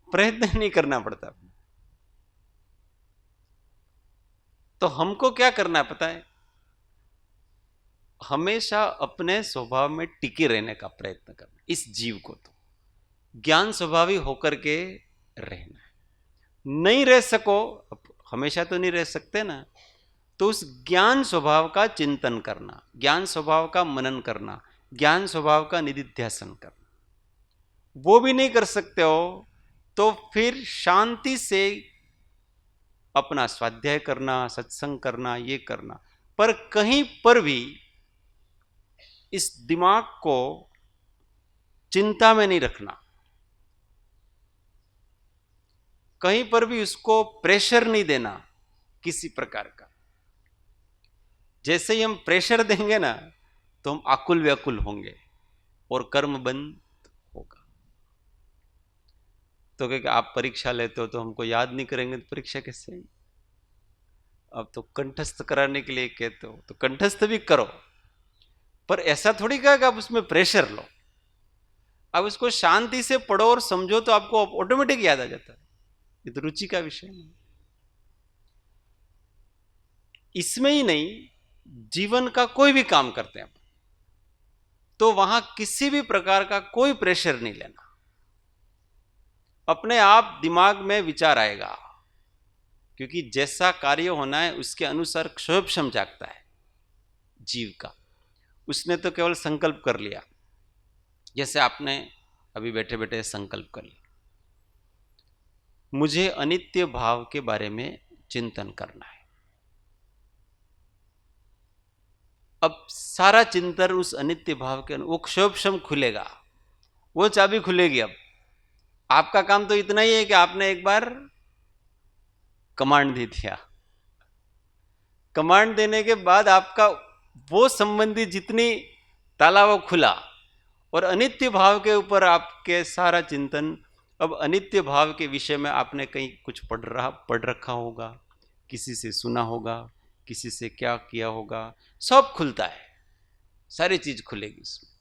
प्रयत्न नहीं करना पड़ता। तो हमको क्या करना है पता है, हमेशा अपने स्वभाव में टिके रहने का प्रयत्न करना, इस जीव को तो ज्ञान स्वभावी होकर के रहना है। नहीं रह सको, हमेशा तो नहीं रह सकते ना, तो उस ज्ञान स्वभाव का चिंतन करना, ज्ञान स्वभाव का मनन करना, ज्ञान स्वभाव का निधिध्यासन करना। वो भी नहीं कर सकते हो तो फिर शांति से अपना स्वाध्याय करना, सत्संग करना, ये करना, पर कहीं पर भी इस दिमाग को चिंता में नहीं रखना, कहीं पर भी उसको प्रेशर नहीं देना किसी प्रकार का। जैसे ही हम प्रेशर देंगे ना तो हम आकुल व्याकुल होंगे और कर्म बंद होगा। तो क्या आप परीक्षा लेते हो तो हमको याद नहीं करेंगे तो परीक्षा कैसे आएगी? अब तो कंठस्थ कराने के लिए कहते हो तो कंठस्थ भी करो, पर ऐसा थोड़ी कहा कि आप उसमें प्रेशर लो। अब उसको शांति से पढ़ो और समझो तो आपको ऑटोमेटिक याद आ जाता है। ये तो रुचि का विषय है। इसमें ही नहीं, जीवन का कोई भी काम करते हैं तो वहां किसी भी प्रकार का कोई प्रेशर नहीं लेना। अपने आप दिमाग में विचार आएगा, क्योंकि जैसा कार्य होना है उसके अनुसार क्षोभक्षम जागता है जीव का। उसने तो केवल संकल्प कर लिया, जैसे आपने अभी बैठे बैठे संकल्प कर लिया, मुझे अनित्य भाव के बारे में चिंतन करना है। अब सारा चिंतन उस अनित्य भाव के, वो क्षोभक्षम खुलेगा, वो चाबी खुलेगी। अब आपका काम तो इतना ही है कि आपने एक बार कमांड दे दिया। कमांड देने के बाद आपका वो संबंधी जितनी ताला वो खुला, और अनित्य भाव के ऊपर आपके सारा चिंतन। अब अनित्य भाव के विषय में आपने कहीं कुछ पढ़ रखा होगा, किसी से सुना होगा, किसी से क्या किया होगा, सब खुलता है, सारी चीज खुलेगी उसमें।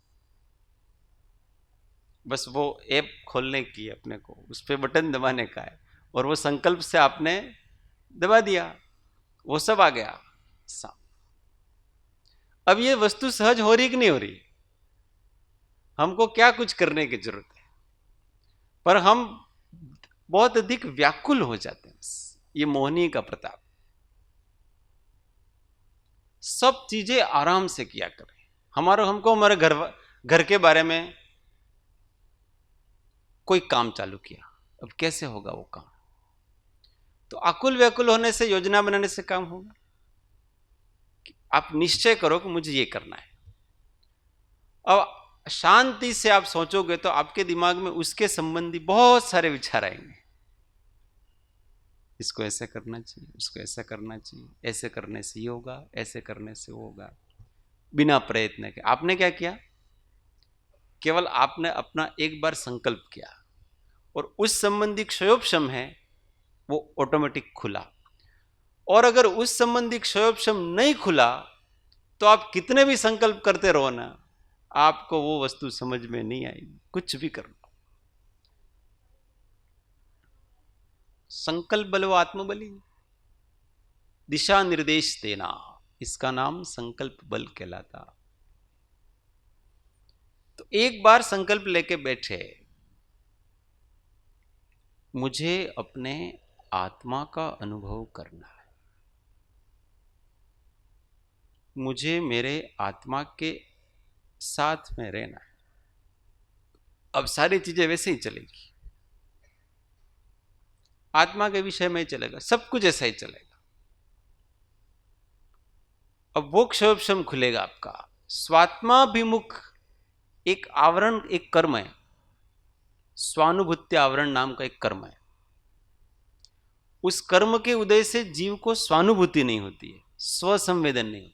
बस वो ऐप खोलने की अपने को, उस पर बटन दबाने का है, और वो संकल्प से आपने दबा दिया, वो सब आ गया सामने। अब ये वस्तु सहज हो रही कि नहीं हो रही? हमको क्या कुछ करने की जरूरत है, पर हम बहुत अधिक व्याकुल हो जाते हैं। ये मोहिनी का प्रताप। सब चीजें आराम से किया करें। हमको हमारे घर के बारे में कोई काम चालू किया, अब कैसे होगा वो काम? तो आकुल व्याकुल होने से, योजना बनाने से काम होगा? आप निश्चय करो कि मुझे ये करना है। अब शांति से आप सोचोगे तो आपके दिमाग में उसके संबंधी बहुत सारे विचार आएंगे। इसको ऐसे करना चाहिए, उसको ऐसा करना चाहिए, ऐसे करने से ये होगा, ऐसे करने से वो होगा, बिना प्रयत्न के। आपने क्या किया? केवल आपने अपना एक बार संकल्प किया और उस संबंधी क्षयोपशम है वो ऑटोमेटिक खुला। और अगर उस संबंधी क्षयोपशम नहीं खुला तो आप कितने भी संकल्प करते रहो ना, आपको वो वस्तु समझ में नहीं आएगी, कुछ भी कर लो। संकल्प बल वो आत्मबली, दिशा निर्देश देना, इसका नाम संकल्प बल कहलाता। तो एक बार संकल्प लेके बैठे, मुझे अपने आत्मा का अनुभव करना है, मुझे मेरे आत्मा के साथ में रहना है। अब सारी चीजें वैसे ही चलेगी, आत्मा के विषय में ही चलेगा, सब कुछ ऐसा ही चलेगा। अब वो क्षोभक्षम खुलेगा आपका। स्वात्माभिमुख एक आवरण, एक कर्म है, स्वानुभूति आवरण नाम का एक कर्म है। उस कर्म के उदय से जीव को स्वानुभूति नहीं होती है, स्वसंवेदन नहीं होता।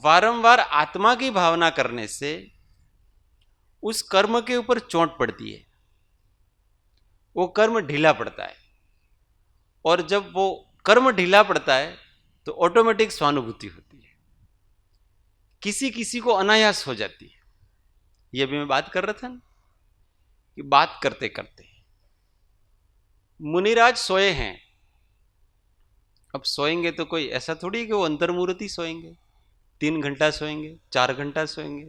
वारंवार आत्मा की भावना करने से उस कर्म के ऊपर चोट पड़ती है, वो कर्म ढीला पड़ता है, और जब वो कर्म ढीला पड़ता है तो ऑटोमेटिक स्वानुभूति होती है, किसी किसी को अनायास हो जाती है। ये भी मैं बात कर रहा था ना कि बात करते करते मुनिराज सोए हैं। अब सोएंगे तो कोई ऐसा थोड़ी कि वो अंतर्मूर्ति सोएंगे, 3 घंटा सोएंगे, 4 घंटा सोएंगे,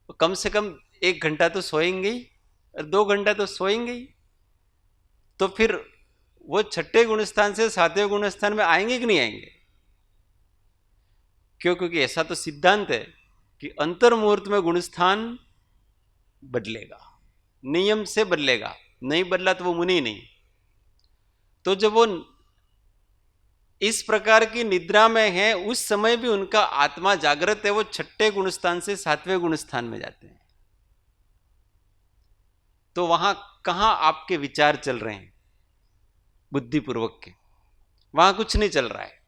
तो कम से कम 1 घंटा तो सोएंगे ही और 2 घंटा तो सोएंगे ही। तो फिर वो छठे गुणस्थान से सातवें गुणस्थान में आएंगे कि नहीं आएंगे? क्यों? क्योंकि ऐसा तो सिद्धांत है कि अंतर मुहूर्त में गुणस्थान बदलेगा, नियम से बदलेगा, नहीं बदला तो वो मुनि नहीं। तो जब वो इस प्रकार की निद्रा में है, उस समय भी उनका आत्मा जागृत है, वो छठे गुणस्थान से सातवें गुणस्थान में जाते हैं। तो वहां कहां आपके विचार चल रहे हैं बुद्धिपूर्वक के? वहां कुछ नहीं चल रहा है,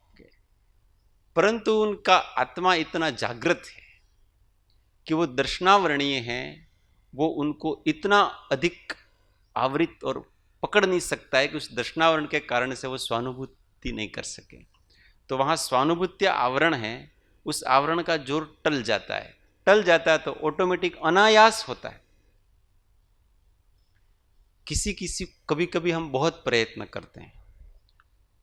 परंतु उनका आत्मा इतना जागृत है कि वो दर्शनावरणीय है, वो उनको इतना अधिक आवृत और पकड़ नहीं सकता है कि उस दर्शनावरण के कारण से वो स्वानुभूति नहीं कर सके। तो वहां स्वानुभूति आवरण है, उस आवरण का जोर टल जाता है, टल जाता है तो ऑटोमेटिक अनायास होता है। किसी किसी कभी कभी हम बहुत प्रयत्न करते हैं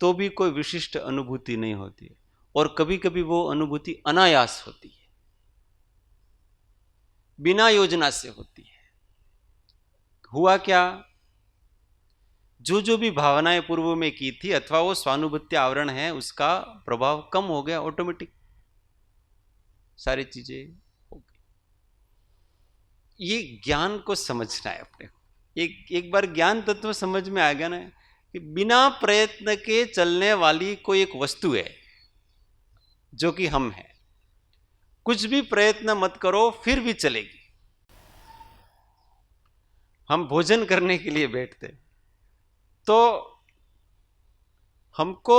तो भी कोई विशिष्ट अनुभूति नहीं होती है, और कभी कभी वो अनुभूति अनायास होती है, बिना योजना से होती है। हुआ क्या? जो जो भी भावनाएं पूर्व में की थी अथवा वो स्वानुभूति आवरण है, उसका प्रभाव कम हो गया, ऑटोमेटिक सारी चीजें हो गई। ये ज्ञान को समझना है अपने को। एक बार ज्ञान तत्व समझ में आ गया ना कि बिना प्रयत्न के चलने वाली कोई एक वस्तु है जो कि हम हैं। कुछ भी प्रयत्न मत करो फिर भी चलेगी। हम भोजन करने के लिए बैठते तो हमको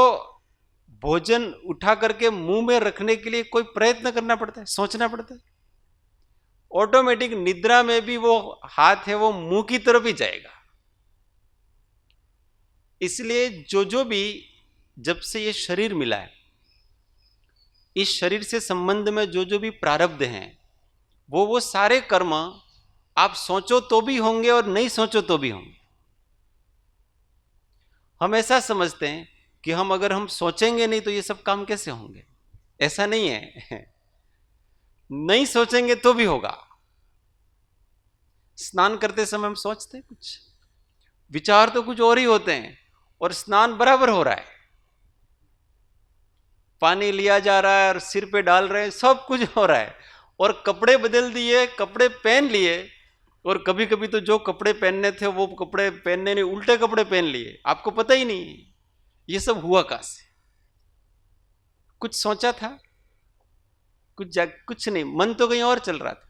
भोजन उठा करके मुंह में रखने के लिए कोई प्रयत्न करना पड़ता है, सोचना पड़ता है। ऑटोमेटिक निद्रा में भी वो हाथ है वो मुंह की तरफ ही जाएगा। इसलिए जो जो भी जब से ये शरीर मिला है, इस शरीर से संबंध में जो जो भी प्रारब्ध हैं, वो सारे कर्म आप सोचो तो भी होंगे और नहीं सोचो तो भी होंगे। हम ऐसा समझते हैं कि अगर हम सोचेंगे नहीं तो ये सब काम कैसे होंगे। ऐसा नहीं है। नहीं सोचेंगे तो भी होगा। स्नान करते समय हम सोचते हैं कुछ, विचार तो कुछ और ही होते हैं, और स्नान बराबर हो रहा है। पानी लिया जा रहा है और सिर पे डाल रहे हैं, सब कुछ हो रहा है, और कपड़े बदल दिए, कपड़े पहन लिए, और कभी कभी तो जो कपड़े पहनने थे वो कपड़े पहनने नहीं, उल्टे कपड़े पहन लिए, आपको पता ही नहीं। ये सब हुआ कहां से? कुछ सोचा था? कुछ नहीं, मन तो कहीं और चल रहा था।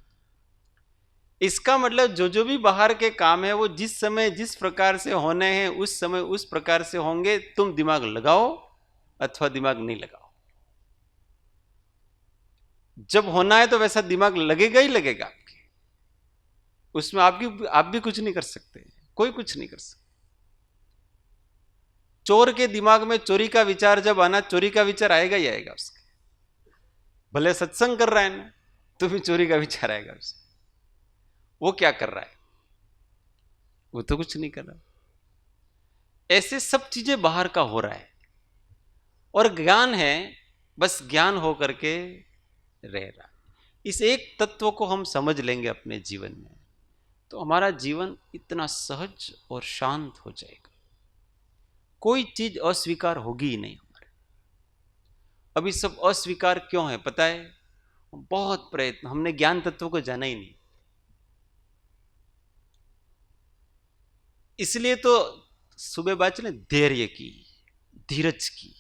इसका मतलब जो जो भी बाहर के काम है वो जिस समय जिस प्रकार से होने हैं उस समय उस प्रकार से होंगे। तुम दिमाग लगाओ अथवा दिमाग नहीं लगाओ, जब होना है तो वैसा दिमाग लगेगा ही लगेगा आपके। उसमें आप भी कुछ नहीं कर सकते, कोई कुछ नहीं कर सकता। चोर के दिमाग में चोरी का विचार जब आना, चोरी का विचार आएगा ही आएगा उसके। भले सत्संग कर रहा है ना तो भी चोरी का विचार आएगा उसके। वो क्या कर रहा है? वो तो कुछ नहीं कर रहा। ऐसे सब चीजें बाहर का हो रहा है, और ज्ञान है बस ज्ञान हो करके रह रहा। इस एक तत्व को हम समझ लेंगे अपने जीवन में तो हमारा जीवन इतना सहज और शांत हो जाएगा। कोई चीज अस्वीकार होगी ही नहीं हमारे। अभी सब अस्वीकार क्यों है पता है? बहुत प्रयत्न, हमने ज्ञान तत्व को जाना ही नहीं। इसलिए तो सुबह बात चले धैर्य की, धीरज की,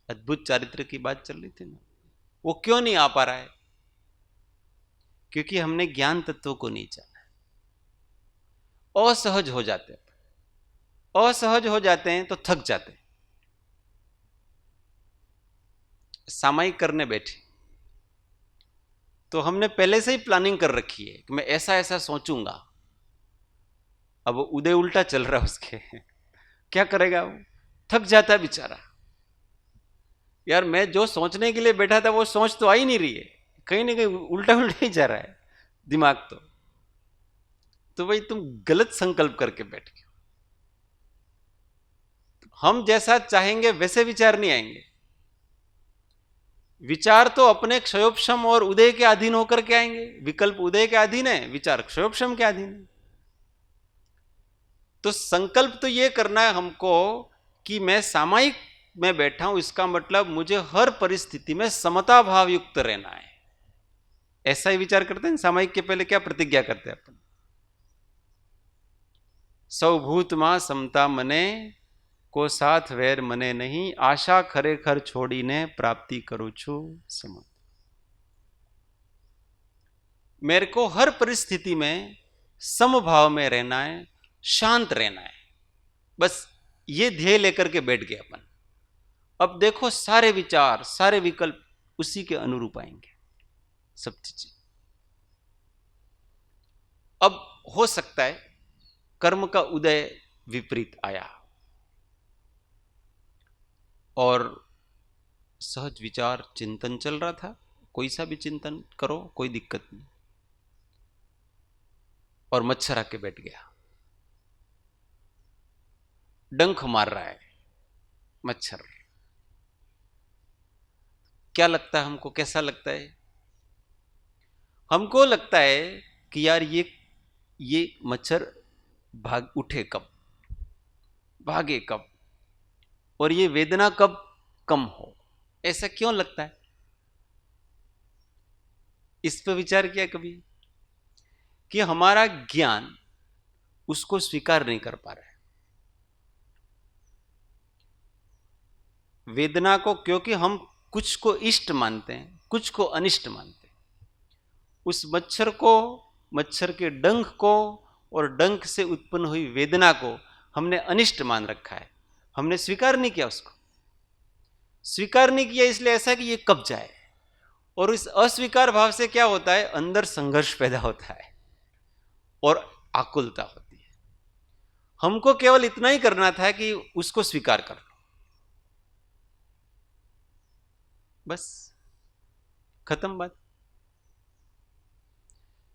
अद्भुत चारित्र की बात चल रही थी ना। वो क्यों नहीं आ पा रहा है? क्योंकि हमने ज्ञान तत्व को नहीं जाना। असहज हो जाते हैं, असहज हो जाते हैं तो थक जाते हैं। सामायिक करने बैठे तो हमने पहले से ही प्लानिंग कर रखी है कि मैं ऐसा ऐसा सोचूंगा। अब उदय उल्टा चल रहा है उसके। क्या करेगा वो? थक जाता है बेचारा। यार मैं जो सोचने के लिए बैठा था वो सोच तो आ ही नहीं रही है, कहीं ना कहीं उल्टा उल्टा ही जा रहा है दिमाग। तो भाई तुम गलत संकल्प करके बैठ गए। हम जैसा चाहेंगे वैसे विचार नहीं आएंगे। विचार तो अपने क्षयोपशम और उदय के अधीन होकर के आएंगे। विकल्प उदय के अधीन है, विचार क्षयोपशम के अधीन है। तो संकल्प तो यह करना है हमको कि मैं सामायिक में बैठा हूं, इसका मतलब मुझे हर परिस्थिति में समता भाव युक्त रहना है। ऐसा ही विचार करते हैं। सामायिक के पहले क्या प्रतिज्ञा करते हैं अपन? सौभूत मां समता मने को साथ वैर मने नहीं, आशा खरेखर छोड़ीने प्राप्ति करूं छू समत। मेरे को हर परिस्थिति में समभाव में रहना है, शांत रहना है, बस ये ध्येय लेकर के बैठ गए अपन। अब देखो सारे विचार, सारे विकल्प उसी के अनुरूप आएंगे, सब चीजें। अब हो सकता है कर्म का उदय विपरीत आया और सहज विचार चिंतन चल रहा था, कोई सा भी चिंतन करो, कोई दिक्कत नहीं, और मच्छर आके बैठ गया, डंक मार रहा है मच्छर। क्या लगता है हमको? कैसा लगता है? हमको लगता है कि यार ये मच्छर भाग उठे कब, भागे कब, और ये वेदना कब कम हो। ऐसा क्यों लगता है? इस पर विचार किया कभी कि हमारा ज्ञान उसको स्वीकार नहीं कर पा रहा है वेदना को, क्योंकि हम कुछ को इष्ट मानते हैं, कुछ को अनिष्ट मानते हैं। उस मच्छर को, मच्छर के डंक को और डंक से उत्पन्न हुई वेदना को हमने अनिष्ट मान रखा है, हमने स्वीकार नहीं किया उसको। स्वीकार नहीं किया इसलिए ऐसा कि ये कब जाए, और इस अस्वीकार भाव से क्या होता है? अंदर संघर्ष पैदा होता है और आकुलता होती है। हमको केवल इतना ही करना था कि उसको स्वीकार कर लो, बस खत्म बात।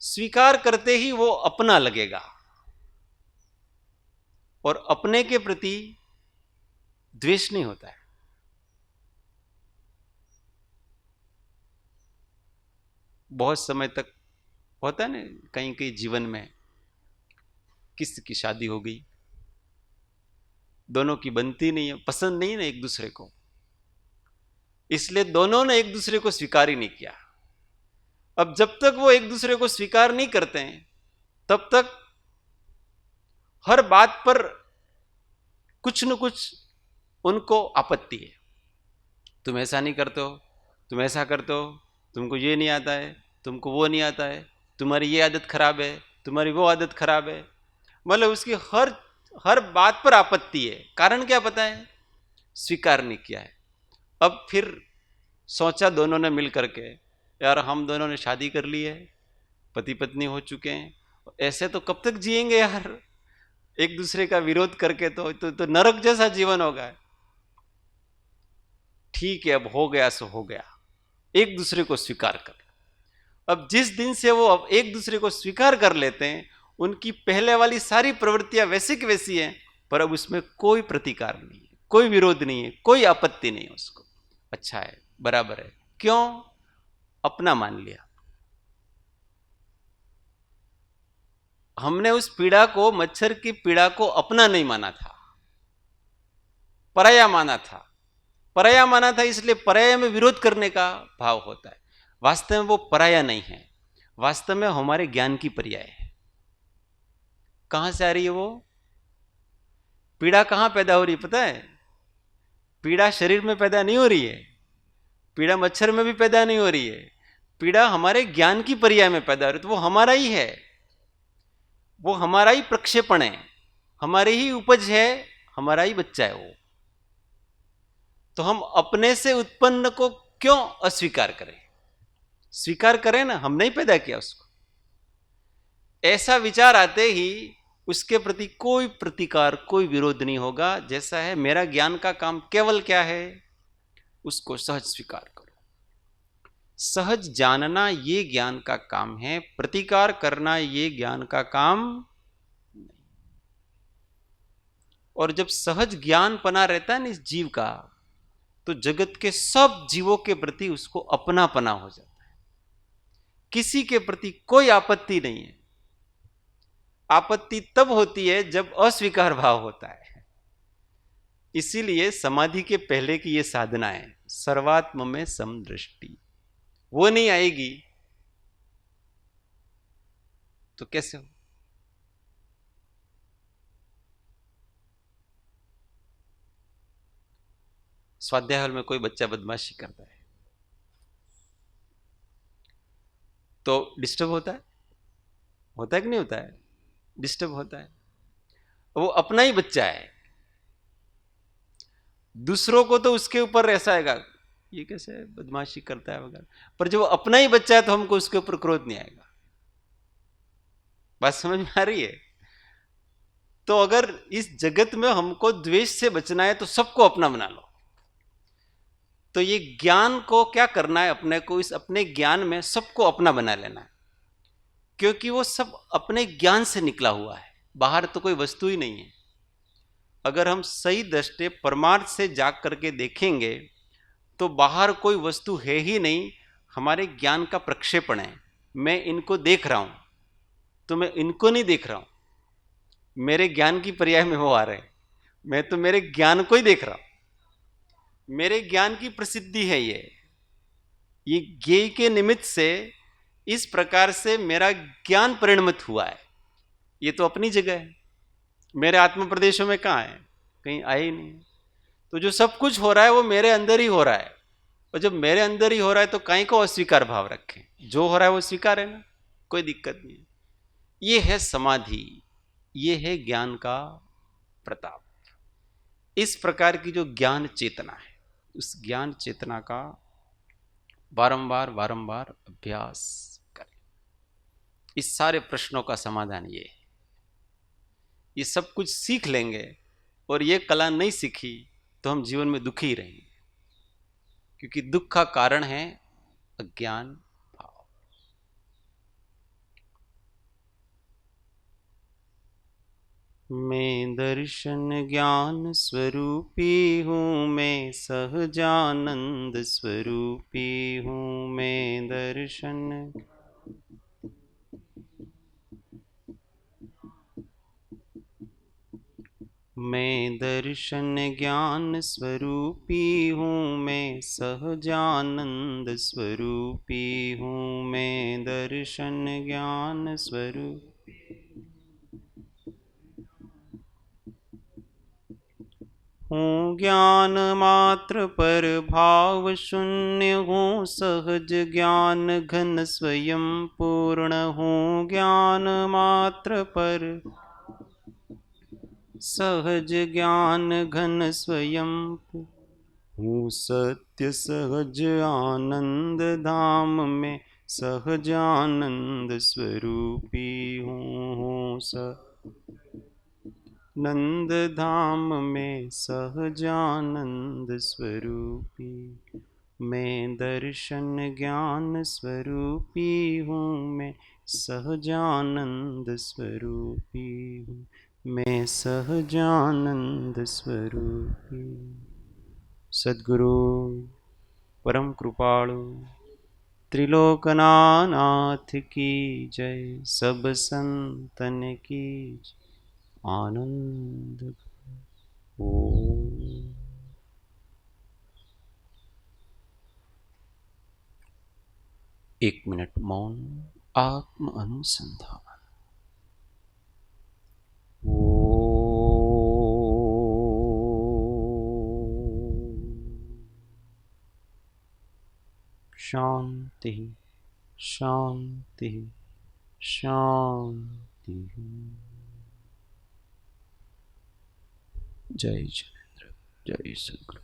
स्वीकार करते ही वो अपना लगेगा और अपने के प्रति द्वेष नहीं होता है। बहुत समय तक होता है ना, कहीं कहीं जीवन में किसी की शादी हो गई, दोनों की बनती नहीं है, पसंद नहीं है ना एक दूसरे को, इसलिए दोनों ने एक दूसरे को स्वीकार ही नहीं किया। अब जब तक वो एक दूसरे को स्वीकार नहीं करते हैं, तब तक हर बात पर कुछ न कुछ उनको आपत्ति है। तुम ऐसा नहीं करते हो, तुम ऐसा करते हो, तुमको ये नहीं आता है, तुमको वो नहीं आता है, तुम्हारी ये आदत खराब है, तुम्हारी वो आदत खराब है। मतलब उसकी हर बात पर आपत्ति है। कारण क्या पता है? स्वीकार नहीं किया है। अब फिर सोचा दोनों ने मिल करके, यार हम दोनों ने शादी कर ली है, पति पत्नी हो चुके हैं, ऐसे तो कब तक जिएंगे यार, एक दूसरे का विरोध करके तो नरक जैसा जीवन होगा। ठीक है, अब हो गया सो हो गया, एक दूसरे को स्वीकार कर। अब जिस दिन से वो अब एक दूसरे को स्वीकार कर लेते हैं, उनकी पहले वाली सारी प्रवृत्तियां वैसी की वैसी हैं, पर अब उसमें कोई प्रतिकार नहीं है, कोई विरोध नहीं है, कोई आपत्ति नहीं है उसको। अच्छा है, बराबर है। क्यों? अपना मान लिया। हमने उस पीड़ा को, मच्छर की पीड़ा को अपना नहीं माना था, पराया माना था। पराया माना था इसलिए पराया में विरोध करने का भाव होता है। वास्तव में वो पराया नहीं है, वास्तव में हमारे ज्ञान की पर्याय है। कहां से आ रही है वो पीड़ा? कहां पैदा हो रही है पता है? पीड़ा शरीर में पैदा नहीं हो रही है, पीड़ा मच्छर में भी पैदा नहीं हो रही है, पीड़ा हमारे ज्ञान की पर्याय में पैदा हो रही है। तो वो हमारा ही है, वो हमारा ही प्रक्षेपण है, हमारी ही उपज है, हमारा ही बच्चा है वो। तो हम अपने से उत्पन्न को क्यों अस्वीकार करें? स्वीकार करें ना, हमने ही पैदा किया उसको। ऐसा विचार आते ही उसके प्रति कोई प्रतिकार, कोई विरोध नहीं होगा। जैसा है, मेरा ज्ञान का काम केवल क्या है? उसको सहज स्वीकार करो। सहज जानना ये ज्ञान का काम है, प्रतिकार करना ये ज्ञान का काम नहीं। और जब सहज ज्ञान बना रहता है ना इस जीव का, तो जगत के सब जीवों के प्रति उसको अपनापना हो जाता है, किसी के प्रति कोई आपत्ति नहीं है। आपत्ति तब होती है जब अस्वीकार भाव होता है। इसीलिए समाधि के पहले की ये साधना है, सर्वात्म में समदृष्टि। वो नहीं आएगी तो कैसे हो? स्वाध्याय हॉल में कोई बच्चा बदमाशी करता है तो डिस्टर्ब होता है कि नहीं होता है? डिस्टर्ब होता है। वो अपना ही बच्चा है, दूसरों को तो उसके ऊपर ऐसा आएगा, ये कैसे बदमाशी करता है वगैरह, पर जब वो अपना ही बच्चा है तो हमको उसके ऊपर क्रोध नहीं आएगा। बात समझ में आ रही है? तो अगर इस जगत में हमको द्वेष से बचना है तो सबको अपना बना लो। तो ये ज्ञान को क्या करना है, अपने को इस अपने ज्ञान में सबको अपना बना लेना है, क्योंकि वो सब अपने ज्ञान से निकला हुआ है, बाहर तो कोई वस्तु ही नहीं है। अगर हम सही दृष्टि परमार्थ से जाग करके देखेंगे तो बाहर कोई वस्तु है ही नहीं, हमारे ज्ञान का प्रक्षेपण है। मैं इनको देख रहा हूं तो मैं इनको नहीं देख रहा हूं, मेरे ज्ञान की पर्याय में वो आ रहे हैं, मैं तो मेरे ज्ञान को ही देख रहा हूं। मेरे ज्ञान की प्रसिद्धि है ये ज्ञेय के निमित्त से इस प्रकार से मेरा ज्ञान परिणमित हुआ है। ये तो अपनी जगह है, मेरे आत्म प्रदेशों में कहां है, कहीं आए ही नहीं। तो जो सब कुछ हो रहा है वो मेरे अंदर ही हो रहा है, और जब मेरे अंदर ही हो रहा है तो कहीं को अस्वीकार भाव रखें, जो हो रहा है वो स्वीकार है ना, कोई दिक्कत नहीं है। ये है समाधि, ये है ज्ञान का प्रताप। इस प्रकार की जो ज्ञान चेतना है, उस ज्ञान चेतना का बारंबार बारंबार अभ्यास करें। इस सारे प्रश्नों का समाधान ये है। ये सब कुछ सीख लेंगे और ये कला नहीं सीखी तो हम जीवन में दुखी ही रहेंगे, क्योंकि दुख का कारण है अज्ञान भाव। मैं दर्शन ज्ञान स्वरूपी हूँ, मैं सहजानंद स्वरूपी हूँ। मैं दर्शन मैं दर्शन ज्ञान स्वरूपी हूँ, मैं सहजानंद स्वरूपी हूँ। मैं दर्शन ज्ञान स्वरूप हूँ, ज्ञान मात्र पर भाव शून्य हूँ, सहज ज्ञान घन स्वयं पूर्ण हूँ। ज्ञान मात्र पर सहज ज्ञान घन स्वयं हूँ, सत्य सहज आनंद धाम में सहजानंद स्वरूपी हूँ। नंद धाम में सहजानंद स्वरूपी। मैं दर्शन ज्ञान स्वरूपी हूँ, मैं सहजानंद स्वरूपी हूँ। मैं सहजानंद स्वरूपी। सद्गुरु परम कृपालु त्रिलोकनाथ की जय, सब संतन की जय। आनंद। ओम। एक मिनट मौन, आत्म अनुसंधान। शांति शांति शांति। जय जिनेन्द्र, जय सद्गुरु।